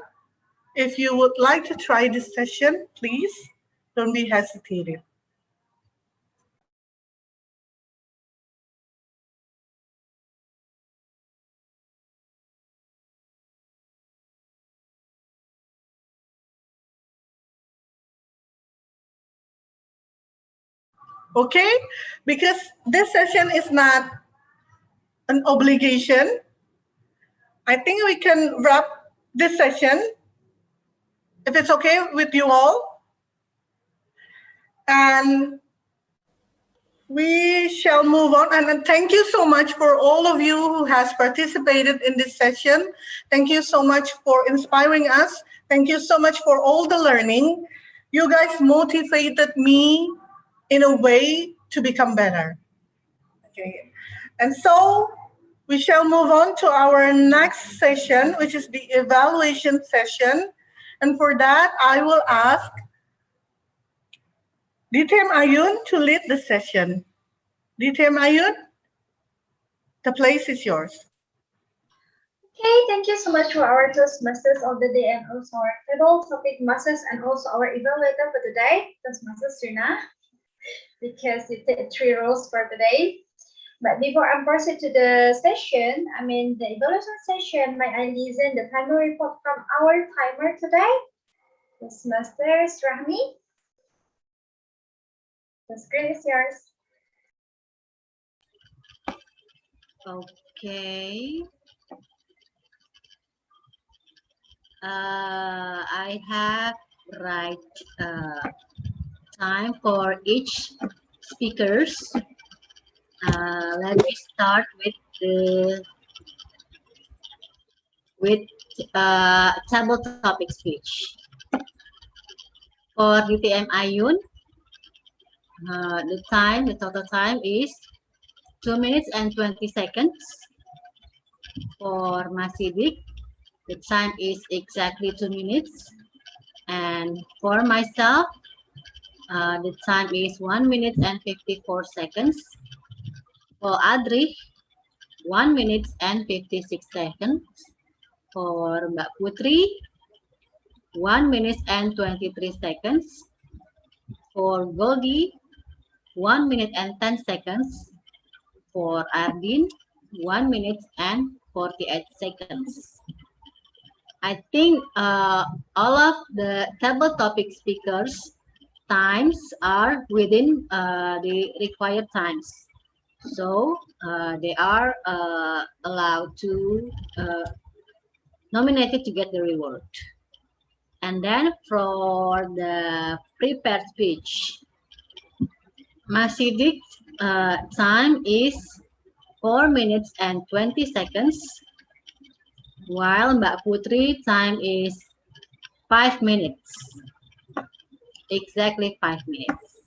[SPEAKER 5] If you would like to try this session, please don't be hesitated. Okay, because this session is not an obligation, I think we can wrap this session, if it's okay with you all. And we shall move on. And thank you so much for all of you who has participated in this session. Thank you so much for inspiring us. Thank you so much for all the learning. You guys motivated me in a way to become better. Okay. And so we shall move on to our next session, which is the evaluation session. And for that, I will ask DTM Ayun to lead the session. DTM Ayun, the place is yours.
[SPEAKER 2] Okay, thank you so much for our Toastmasters of the day and also our title topic masters and also our evaluator for today, Toastmasters Rina, because you did 3 roles for today. But before I proceed to the session, the evaluation session, may I listen the timer report from our timer today? Toastmasters Rahmi, the screen is yours.
[SPEAKER 1] Okay. I have right time for each speakers. Let me start with table topic speech. For DTM Ayun, the total time is 2 minutes and 20 seconds. For Masidik, the time is exactly 2 minutes. And for myself, the time is 1 minute and 54 seconds. For Adri, 1 minute and 56 seconds. For Mbak Putri, 1 minute and 23 seconds. For Gogi, 1 minute and 10 seconds. For Ardin, 1 minute and 48 seconds. I think all of the table topic speakers times are within the required times. So they are allowed to nominated to get the reward. And then for the prepared speech, Masidik time is 4 minutes and 20 seconds, while Mbak Putri time is 5 minutes. Exactly 5 minutes.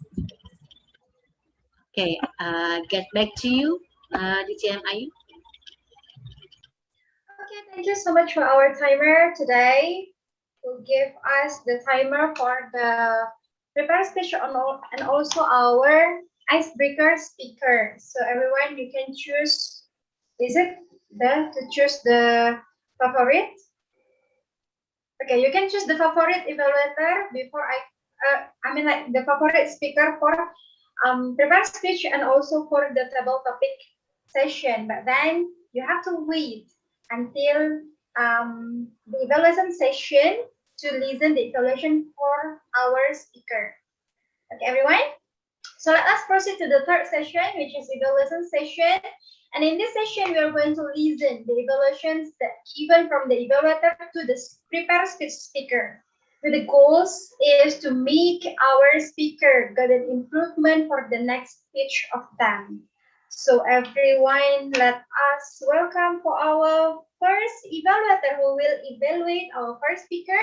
[SPEAKER 1] Okay, get back to you, DTM Ayu.
[SPEAKER 2] Okay, thank you so much for our timer today. To give us the timer for the prepared speech and also our icebreaker speaker. So everyone, you can choose. Is it to choose the favorite? Okay, you can choose the favorite evaluator before like the favorite speaker for prepared speech and also for the table topic session. But then you have to wait until the evaluation session to listen the evaluation for our speaker. Okay, everyone. So let us proceed to the third session, which is evaluation session. And in this session, we are going to listen the evaluations that given from the evaluator to the prepared speech speaker. With the goals is to make our speaker get an improvement for the next speech of them. So everyone, let us welcome for our first evaluator who will evaluate our first speaker,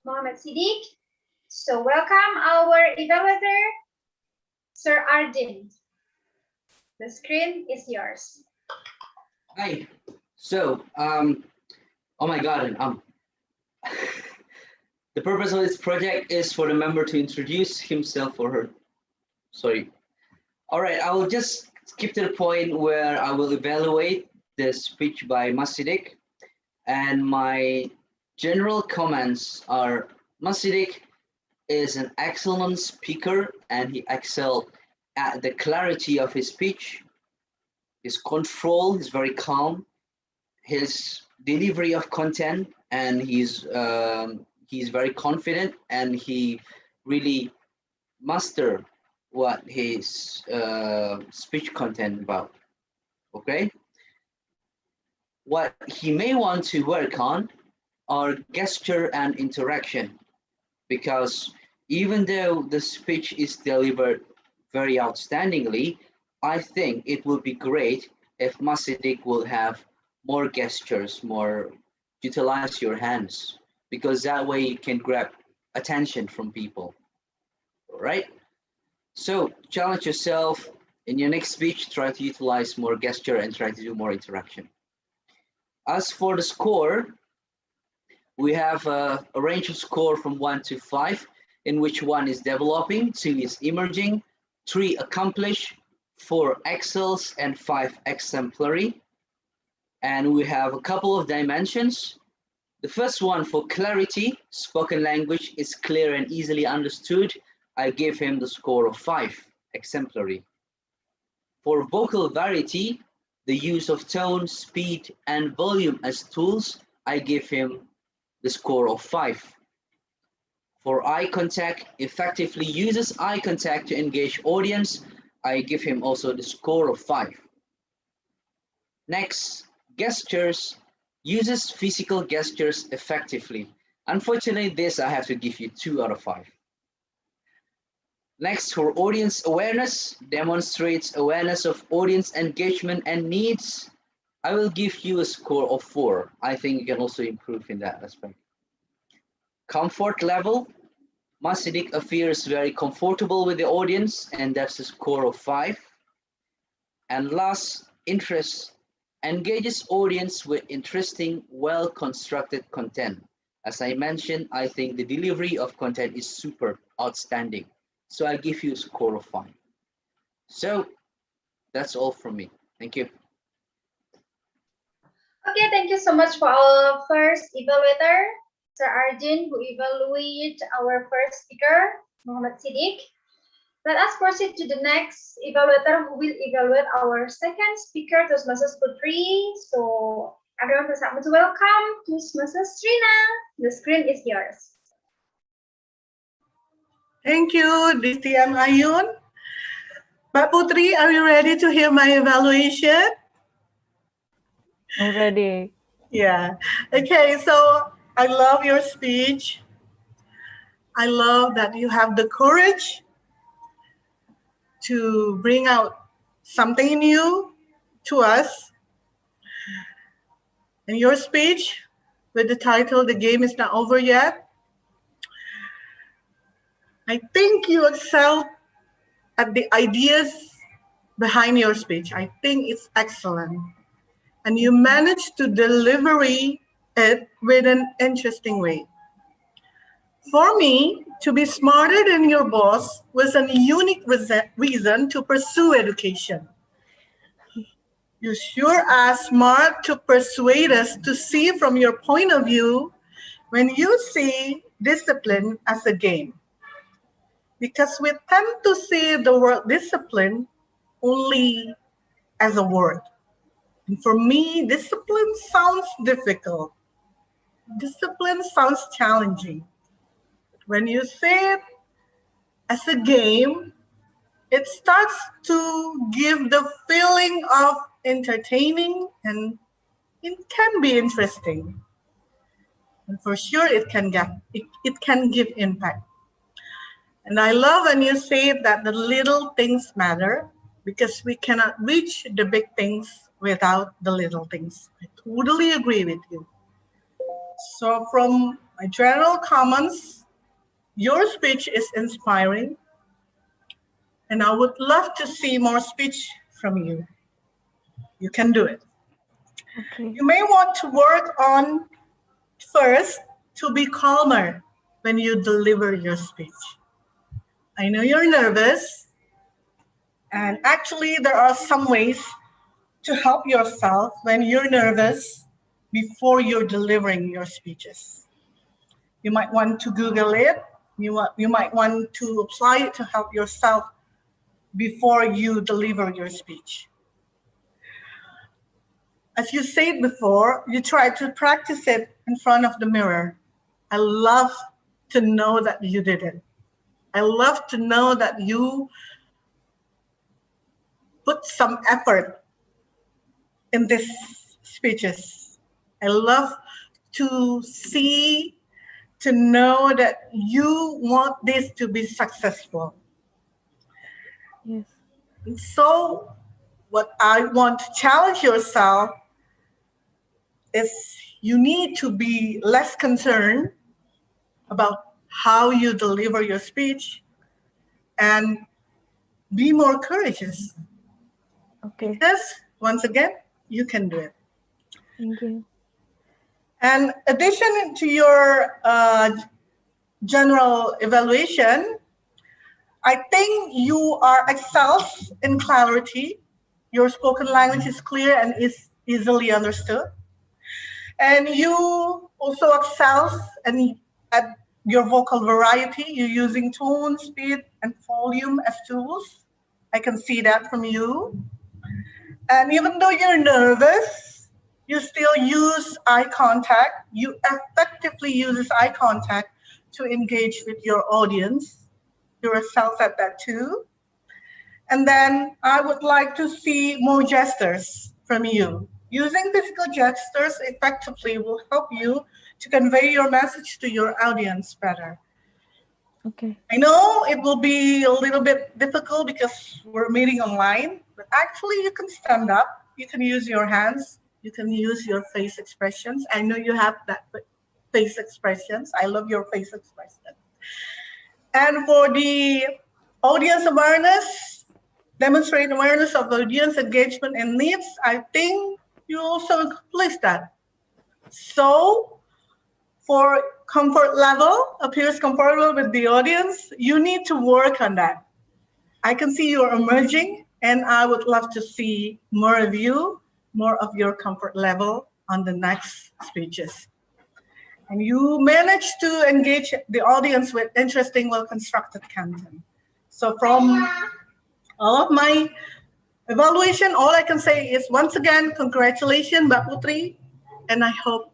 [SPEAKER 2] Masidik. So welcome our evaluator, Sir Ardin. The screen is yours.
[SPEAKER 3] Hi. So, oh my God, the purpose of this project is for the member to introduce himself or her. Sorry. All right, I will just skip to the point where I will evaluate the speech by Masidik, and my general comments are: Masidik is an excellent speaker, and he excelled at the clarity of his speech. His control is very calm, his delivery of content, and he's very confident, and he really master what his speech content about. Okay, what he may want to work on are gesture and interaction, because even though the speech is delivered very outstandingly, I think it would be great if Masidik will have more gestures, more utilize your hands, because that way you can grab attention from people. All right? So challenge yourself in your next speech, try to utilize more gesture and try to do more interaction. As for the score, we have a range of score from 1 to 5. in which 1 is developing, 2 is emerging, 3 accomplish, 4 excels, and 5 exemplary. And we have a couple of dimensions. The first one, for clarity, spoken language is clear and easily understood. I give him the score of 5, exemplary. For vocal variety, the use of tone, speed, and volume as tools, I give him the score of 5. For eye contact, effectively uses eye contact to engage audience, I give him also the score of 5. Next, gestures, uses physical gestures effectively. Unfortunately, this I have to give you 2 out of 5. Next, for audience awareness, demonstrates awareness of audience engagement and needs, I will give you a score of 4. I think you can also improve in that aspect. Comfort level, Masidik appears very comfortable with the audience, and that's a score of 5. And last, interest, engages audience with interesting, well-constructed content. As I mentioned, I think the delivery of content is super outstanding. So I give you a score of 5. So that's all from me. Thank you.
[SPEAKER 2] Okay, thank you so much for our first evaluator, Sir Arjun, who evaluated our first speaker, Masidik. Let us proceed to the next evaluator who will evaluate our second speaker, Toastmasters Putih. So everyone please welcome Toastmasters Trina. The screen is yours.
[SPEAKER 5] Thank you, Disti and Ayun. Mbak Putri, are you ready to hear my evaluation?
[SPEAKER 7] I'm ready.
[SPEAKER 5] Yeah. Okay, so I love your speech. I love that you have the courage to bring out something new to us. And your speech with the title, "The Game Is Not Over Yet," I think you excelled at the ideas behind your speech. I think it's excellent. And you managed to deliver it with an interesting way. For me, to be smarter than your boss was a unique reason to pursue education. You sure are smart to persuade us to see from your point of view when you see discipline as a game. Because we tend to see the word discipline only as a word. And for me, discipline sounds difficult. Discipline sounds challenging. When you say it as a game, it starts to give the feeling of entertaining, and it can be interesting. And for sure, it can give impact. And I love when you say that the little things matter, because we cannot reach the big things without the little things. I totally agree with you. So from my general comments, your speech is inspiring, and I would love to see more speech from you. You can do it.
[SPEAKER 7] Okay.
[SPEAKER 5] You may want to work on first to be calmer when you deliver your speech. I know you're nervous, and actually there are some ways to help yourself when you're nervous before you're delivering your speeches. You might want to Google it. You might want to apply it to help yourself before you deliver your speech. As you said before, you try to practice it in front of the mirror. I love to know that you did it. I love to know that you put some effort in these speeches. I love to see, to know that you want this to be successful.
[SPEAKER 7] Yes.
[SPEAKER 5] So what I want to challenge yourself is you need to be less concerned about how you deliver your speech and be more courageous.
[SPEAKER 7] Okay.
[SPEAKER 5] Because once again, you can do it.
[SPEAKER 7] Thank you.
[SPEAKER 5] And addition to your general evaluation, I think you are excels in clarity. Your spoken language is clear and is easily understood. And you also excel at your vocal variety. You're using tone, speed, and volume as tools. I can see that from you. And even though you're nervous, you still use eye contact. You effectively use eye contact to engage with your audience. You're excel at that too. And then I would like to see more gestures from you. Using physical gestures effectively will help you to convey your message to your audience better.
[SPEAKER 7] Okay.
[SPEAKER 5] I know it will be a little bit difficult because we're meeting online, but actually you can stand up, you can use your hands, you can use your face expressions. I know you have that face expressions. I love your face expression. And for the audience awareness, demonstrate awareness of audience engagement and needs, I think you also accomplished that. So for comfort level, appears comfortable with the audience, you need to work on that. I can see you're emerging, and I would love to see more of you, more of your comfort level on the next speeches. And you managed to engage the audience with interesting, well-constructed content. So from all of my evaluation, all I can say is once again, congratulations, Mbak Putri, and I hope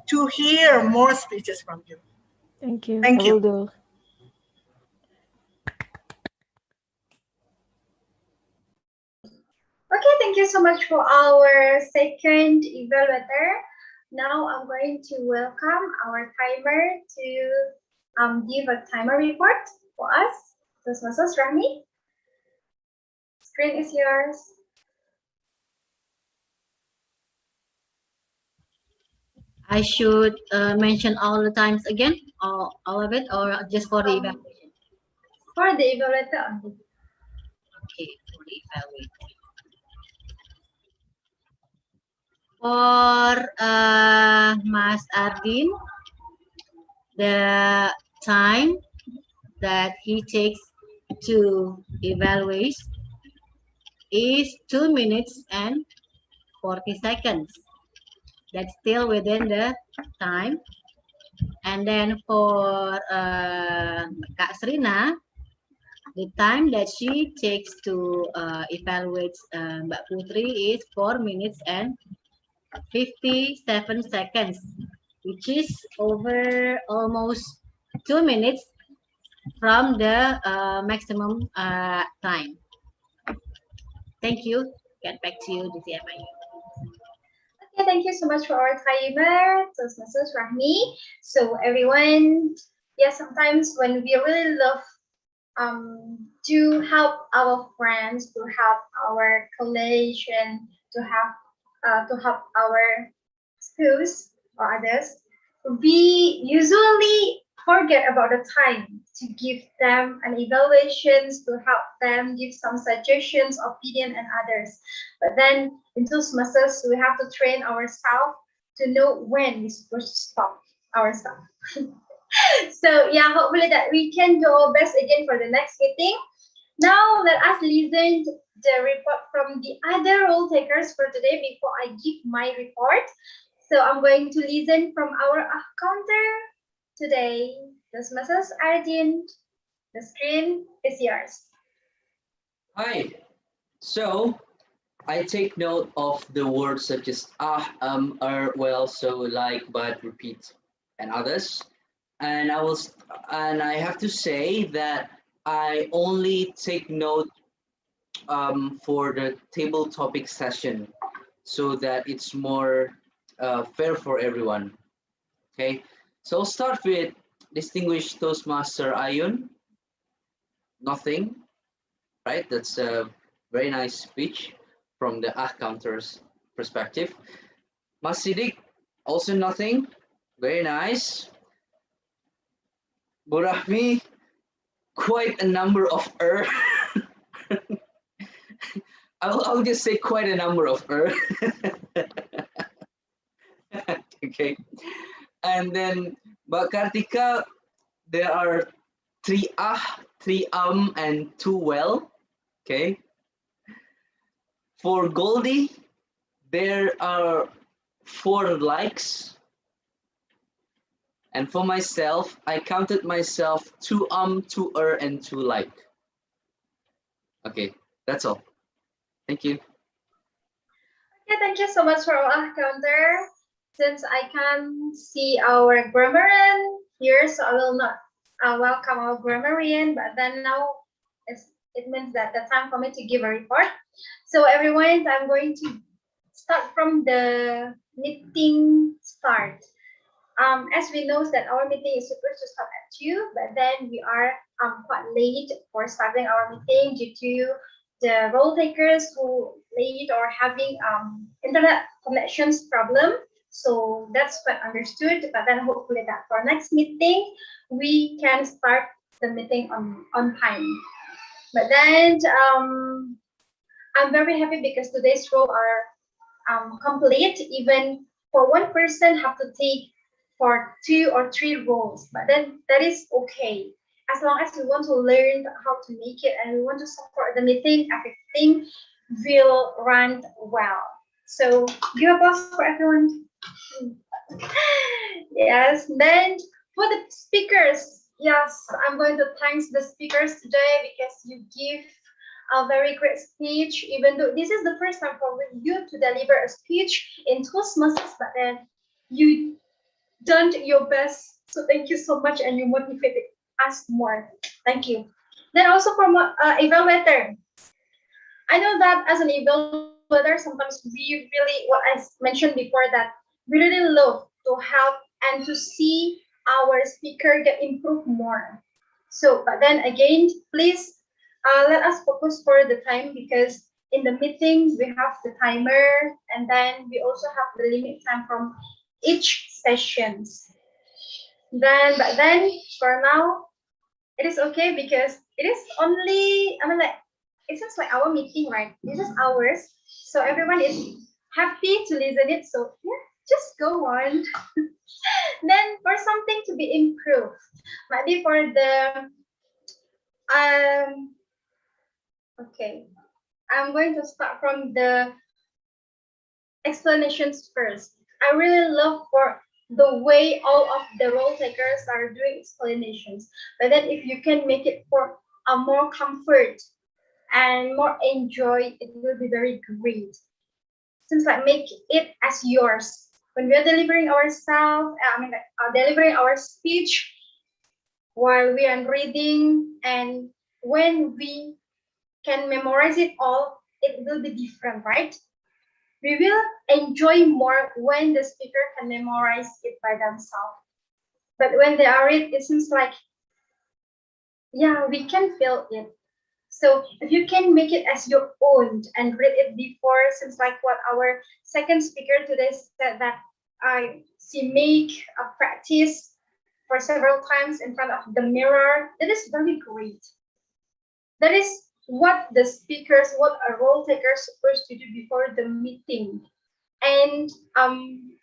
[SPEAKER 5] to hear more speeches from you.
[SPEAKER 7] Thank you.
[SPEAKER 5] Thank
[SPEAKER 7] I
[SPEAKER 5] you.
[SPEAKER 7] will do.
[SPEAKER 2] Okay, thank you so much for our second evaluator. Now I'm going to welcome our timer to give a timer report for us. Toastmasters Rahmi, screen is yours.
[SPEAKER 1] I should mention all the times again, all of it, or just for the evaluation?
[SPEAKER 2] For the evaluator only.
[SPEAKER 1] Okay, for the evaluation. For Mas Ardin, the time that he takes to evaluate is 2 minutes and 40 seconds. That's still within the time. And then for Kak Srina, the time that she takes to evaluate Mbak Putri is 4 minutes and 57 seconds, which is over almost 2 minutes from the maximum time. Thank you. Get back to you, DCMI.
[SPEAKER 2] Okay, thank you so much for our timer, Toastmasters Rahmi. So everyone, yeah, sometimes when we really love to help our friends, to help our colleagues, and to help our schools or others, we usually forget about the time to give them an evaluations, to help them give some suggestions, opinion, and others. But then in Toastmasters, we have to train ourselves to know when we're supposed to stop ourselves. So yeah, hopefully that we can do our best again for the next meeting. Now let us listen to the report from the other role takers for today before I give my report. So I'm going to listen from our counter today. Toastmasters Arjun, the screen is yours.
[SPEAKER 3] Hi. So I take note of the words such as well, so, like, but, repeat, and others. And I have to say that I only take note for the table topic session, so that it's more fair for everyone. Okay, so I'll start with distinguished Toastmaster Ayun. Nothing, right? That's a very nice speech from the counter's perspective. Masidik, also nothing, very nice. Burahmi, quite a number of I'll just say quite a number of Okay. And then Mbak Kartika, there are 3 3 and 2 well. Okay. For Goldie, there are 4 likes. And for myself, I counted myself 2 2 and 2 like. Okay, that's all. Thank you.
[SPEAKER 2] Okay, thank you so much for our counter. Since I can see our grammarian here, so I will not welcome our grammarian, but then now it means that the time for me to give a report. So everyone, I'm going to start from the meeting start. As we know that our meeting is supposed to start at 2, but then we are quite late for starting our meeting due to the role takers who late or having internet connections problem. So that's quite understood. But then hopefully that for next meeting we can start the meeting on time. But then I'm very happy because today's role are complete. Even for one person have to take for 2 or 3 roles, but then that is okay. As long as we want to learn how to make it and we want to support the meeting, everything will run well. So give applause for everyone. Yes, then for the speakers, yes, I'm going to thank the speakers today because you give a very great speech, even though this is the first time for you to deliver a speech in Toastmasters, but then you done your best. So thank you so much, and you motivated us more. Thank you. Then also for Evaluator. I know that as an Evaluator, sometimes we really, what I mentioned before, that we really love to help and to see our speaker get improved more. So, but then again, please let us focus for the time, because in the meeting we have the timer, and then we also have the limit time from each sessions. Then, but then for now, it is okay because it is only, I mean, like, it's just like our meeting, right? This is ours, so everyone is happy to listen it. So yeah, just go on. Then for something to be improved, maybe for the okay, I'm going to start from the explanations first. I really love for the way all of the role takers are doing explanations, but then if you can make it for a more comfort and more enjoy, it will be very great. Seems like make it as yours. When we are delivering ourselves, delivering our speech while we are reading, and when we can memorize it all, it will be different, right? We will enjoy more when the speaker can memorize it by themselves. But when they are read, it seems like, yeah, we can feel it. So if you can make it as your own and read it before, seems like what our second speaker today said, that she make a practice for several times in front of the mirror. That is very great. That is what the speakers, what a role taker is supposed to do before the meeting. And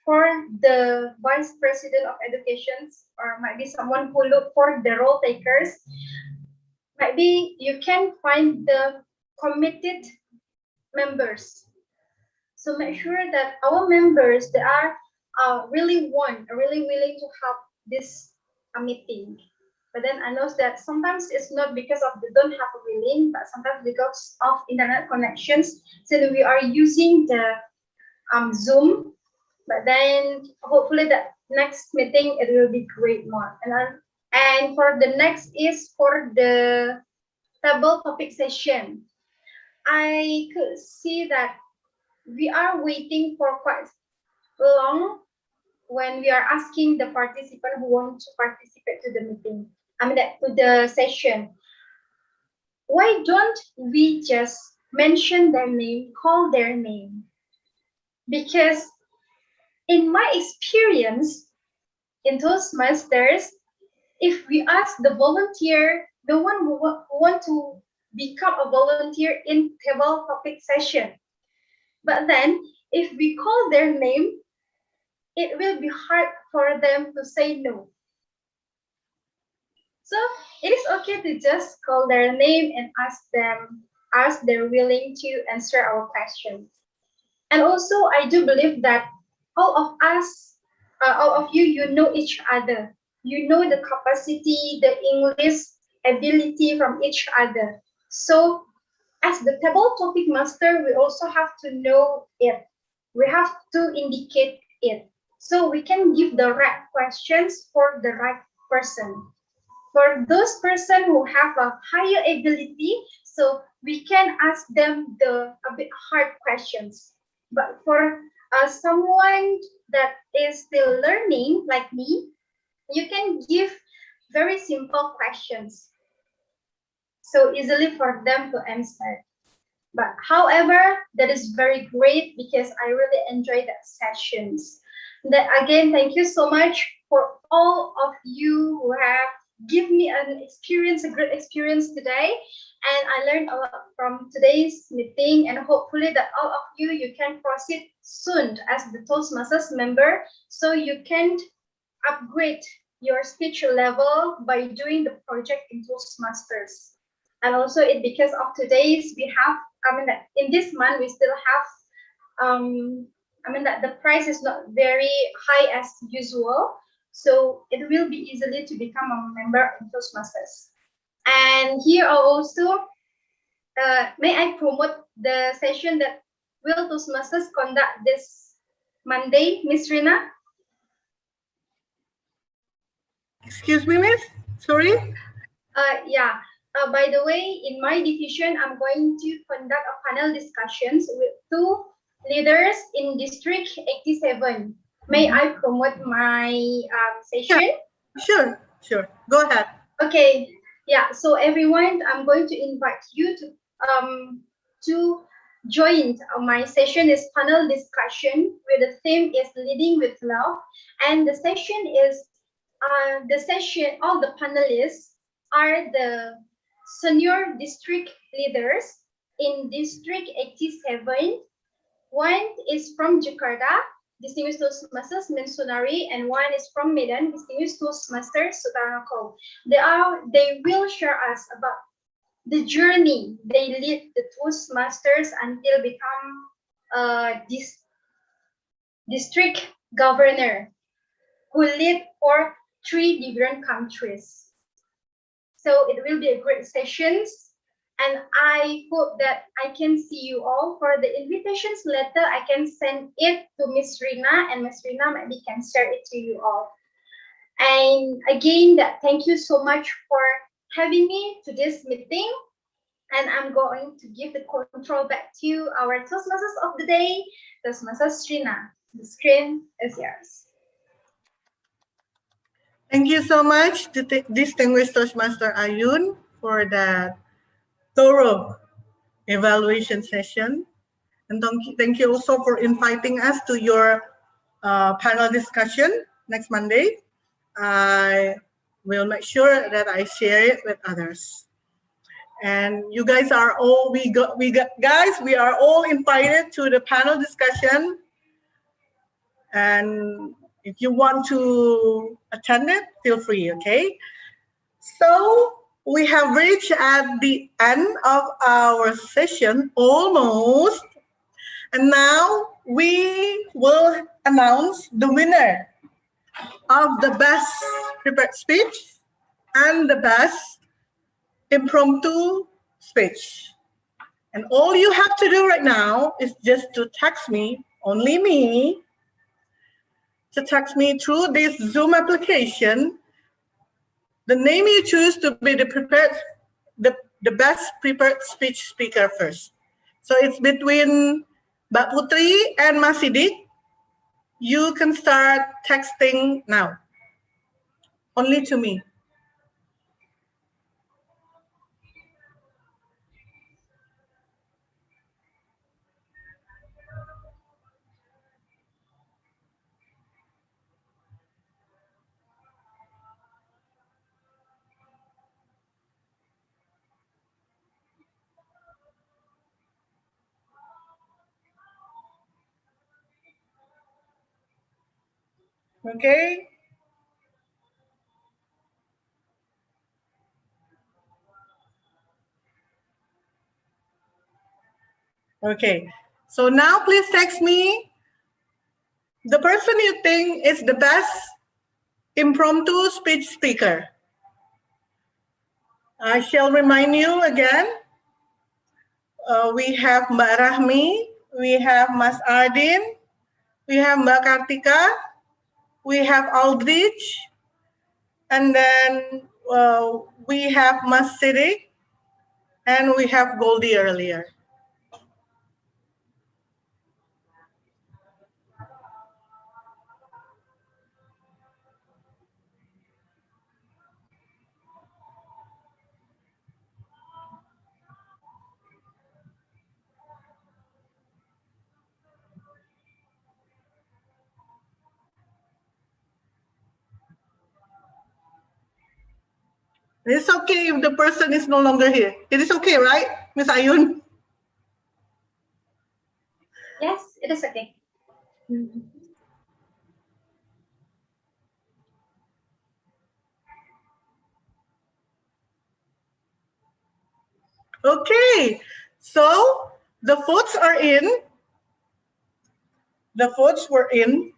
[SPEAKER 2] for the vice president of education, or might be someone who look for the role takers, maybe you can find the committed members. So make sure that our members, they are really willing to help this meeting. But then I know that sometimes it's not because of they don't have a willing, but sometimes because of internet connections. So we are using the Zoom, but then hopefully that next meeting it will be great more. And for the next is for the table topic session. I could see that we are waiting for quite long when we are asking the participant who want to participate to the meeting, to the session. Why don't we just mention their name, call their name? Because in my experience in Toastmasters, if we ask the volunteer, the one who want to become a volunteer in table topic session, but then if we call their name, it will be hard for them to say no. So it is okay to just call their name and ask they're willing to answer our questions. And also, I do believe that all of us, all of you, you know each other. You know the capacity, the English ability from each other. So as the table topic master, we also have to know it. We have to indicate it. So we can give the right questions for the right person. For those person who have a higher ability, so we can ask them a bit hard questions. But for someone that is still learning, like me, you can give very simple questions, so easily for them to answer. But however, that is very great because I really enjoyed that sessions. That again, thank you so much for all of you who have given me an experience, a great experience today. And I learned a lot from today's meeting, and hopefully that all of you, you can proceed soon as the Toastmasters member, so you can upgrade your speech level by doing the project in Toastmasters. And also it because of today's we have, I mean that in this month we still have I mean that the price is not very high as usual, so it will be easily to become a member in Toastmasters. And here are also may I promote the session that will Toastmasters conduct this Monday, Miss Rina?
[SPEAKER 5] Excuse me, miss? Sorry?
[SPEAKER 2] Yeah. By the way, in my division, I'm going to conduct a panel discussions with two leaders in District 87. May I promote my session?
[SPEAKER 5] Sure, sure. Go ahead.
[SPEAKER 2] Okay. Yeah. So everyone, I'm going to invite you to join my session is panel discussion where the theme is leading with love, and the session is all the panelists are the senior district leaders in District 87. One is from Jakarta, Distinguished Toastmasters Mensunari, and one is from Medan, Distinguished Toastmasters Sutarnako. They will share us about the journey they lead the Toastmasters until become this district governor who lead for 3 different countries. So it will be a great sessions, and I hope that I can see you all. For the invitations letter, I can send it to Miss Rina, and Miss Rina maybe can share it to you all. And again, thank you so much for having me to this meeting. And I'm going to give the control back to our Toastmasters of the day, Toastmasters Rina. The screen is yours.
[SPEAKER 5] Thank you so much, distinguished Toastmaster Ayun, for that thorough evaluation session. And thank you also for inviting us to your panel discussion next Monday. I will make sure that I share it with others. And you guys are all, guys, we are all invited to the panel discussion. And if you want to attend it, feel free, okay? So we have reached at the end of our session, almost. And now we will announce the winner of the best prepared speech and the best impromptu speech. And all you have to do right now is just to text me, only me, to text me through this Zoom application, the name you choose to be the best prepared speech speaker first. So it's between Mbak Putri and Masidik. You can start texting now, only to me. Okay. Okay. So now please text me the person you think is the best impromptu speech speaker. I shall remind you again. We have Mbak Rahmi, we have Mas Ardin, we have Mbak Kartika, we have Aldrich, and then we have Masidik, and we have Goldie earlier. It's okay if the person is no longer here. It is okay, right, Miss Ayun?
[SPEAKER 2] Yes, it is okay.
[SPEAKER 5] Okay, so the votes are in. The votes were in.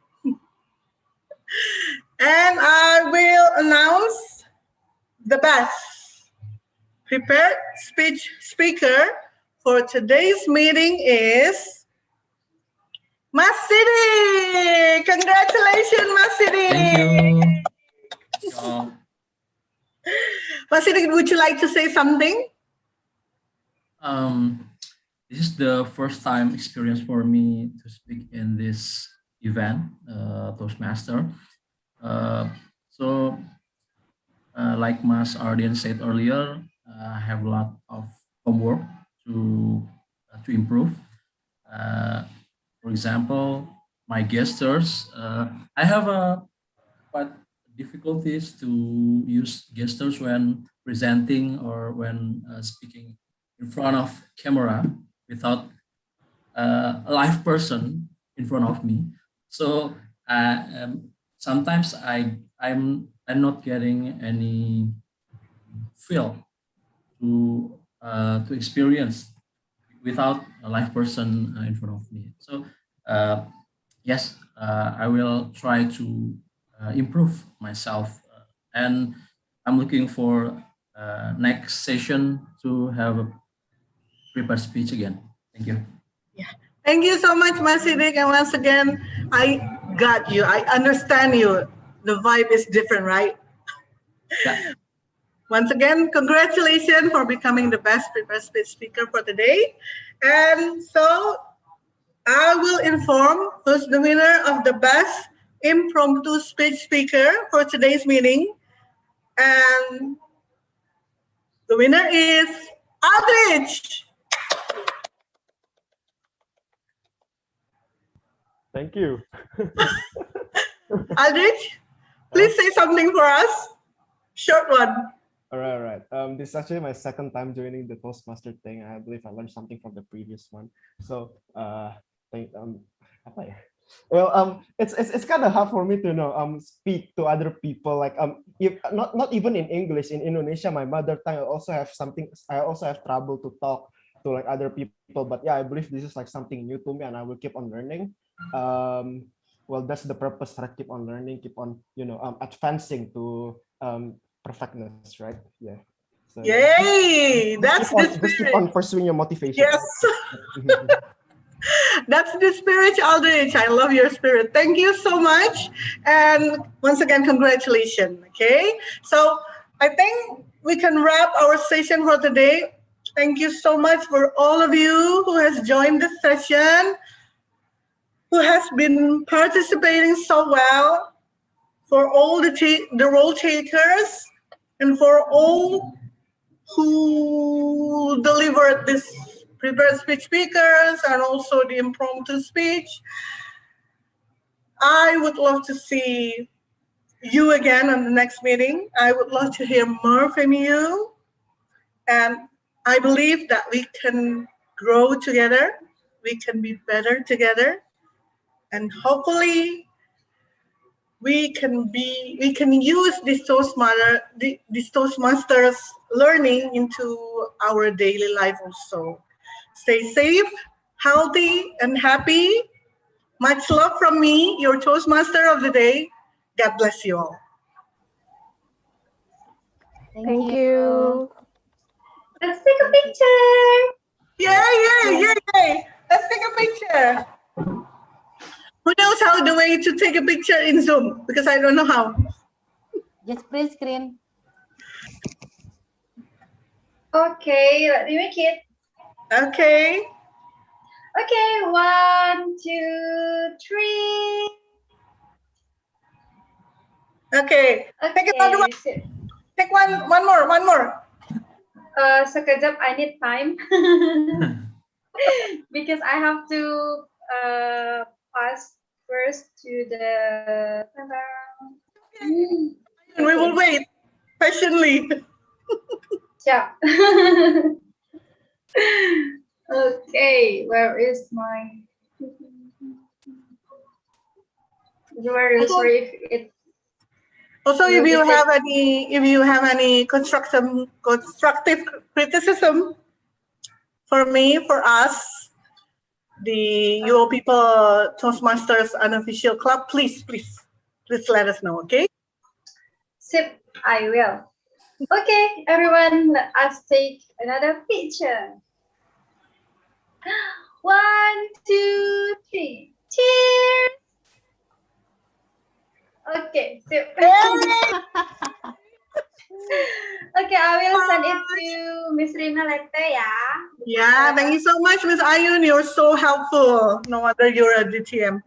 [SPEAKER 5] And I will announce the best prepared speech speaker for today's meeting is Masidik. Congratulations, Masidik.
[SPEAKER 6] Thank you.
[SPEAKER 5] Masidik, would you like to say something?
[SPEAKER 6] This is the first time experience for me to speak in this event, Toastmaster. Like Mas Ardian said earlier, I have a lot of homework to improve. For example, my gestures. I have quite difficulties to use gestures when presenting or when speaking in front of camera without a live person in front of me. So sometimes I'm not getting any feel to experience without a live person in front of me. So yes, I will try to improve myself, and I'm looking for next session to have a prepared speech again. Thank you.
[SPEAKER 5] Yeah. Thank you so much, Masidik. And once again, I got you. I understand you. The vibe is different, right?
[SPEAKER 6] Yeah.
[SPEAKER 5] Once again, congratulations for becoming the best prepared speech speaker for today. And so I will inform who's the winner of the best impromptu speech speaker for today's meeting. And the winner is Aldrich.
[SPEAKER 8] Thank you.
[SPEAKER 5] Aldrich, please say something for us. Short one.
[SPEAKER 8] All right. This is actually my second time joining the Toastmaster thing. I believe I learned something from the previous one. So, it's kind of hard for me to speak to other people. Like if not even in English, in Indonesia, my mother tongue. I also have trouble to talk to like other people. But yeah, I believe this is like something new to me, and I will keep on learning. Well, that's the purpose. I keep on learning, keep on advancing to perfectness, right? Yeah. So,
[SPEAKER 5] yay! That's the spirit.
[SPEAKER 8] Just keep on pursuing your motivation.
[SPEAKER 5] Yes. That's the spirit, Aldrich. I love your spirit. Thank you so much. And once again, congratulations. Okay. So I think we can wrap our session for today. Thank you so much for all of you who has joined this session, who has been participating so well, for all the role takers, and for all who delivered this prepared speech speakers and also the impromptu speech. I would love to see you again on the next meeting. I would love to hear more from you. And I believe that we can grow together. We can be better together. And hopefully we can use this Toastmasters learning into our daily life also. Stay safe, healthy, and happy. Much love from me, your Toastmaster of the day. God bless you all.
[SPEAKER 7] Thank you.
[SPEAKER 2] Let's take a picture.
[SPEAKER 5] Yay. Let's take a picture. Who knows how the way to take a picture in Zoom? Because I don't know how.
[SPEAKER 1] Just print screen.
[SPEAKER 2] Okay, let me make it.
[SPEAKER 5] Okay.
[SPEAKER 2] Okay, 1, 2, 3.
[SPEAKER 5] Okay. Take another one.
[SPEAKER 2] Sip.
[SPEAKER 5] Take one more.
[SPEAKER 2] Sekejap, I need time. Because I have to pass first to the...
[SPEAKER 5] We will wait patiently.
[SPEAKER 2] Yeah. Okay, where is my... Very sorry if it...
[SPEAKER 5] Also, if you have any constructive criticism for me, for us, the UoPeople Toastmasters Unofficial Club, please let us know, okay?
[SPEAKER 2] Sip, I will. Okay, everyone, let us take another picture. 1, 2, 3. Cheers! Okay, sip. Okay, I will send it to Miss Rina later, ya.
[SPEAKER 5] Yeah, thank you so much, Miss Ayun. You're so helpful. No wonder you're a DTM.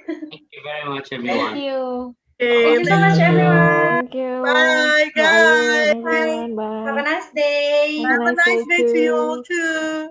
[SPEAKER 3] Thank you very much, everyone.
[SPEAKER 1] Thank you.
[SPEAKER 5] Okay,
[SPEAKER 2] Thank you so much, everyone.
[SPEAKER 7] Thank you.
[SPEAKER 5] bye,
[SPEAKER 7] Bye, Ayun
[SPEAKER 5] guys.
[SPEAKER 7] and everyone.
[SPEAKER 2] Have a
[SPEAKER 7] Bye.
[SPEAKER 2] nice day.
[SPEAKER 7] Have a
[SPEAKER 5] Have a
[SPEAKER 7] nice
[SPEAKER 5] nice day to you all
[SPEAKER 7] too.
[SPEAKER 5] too.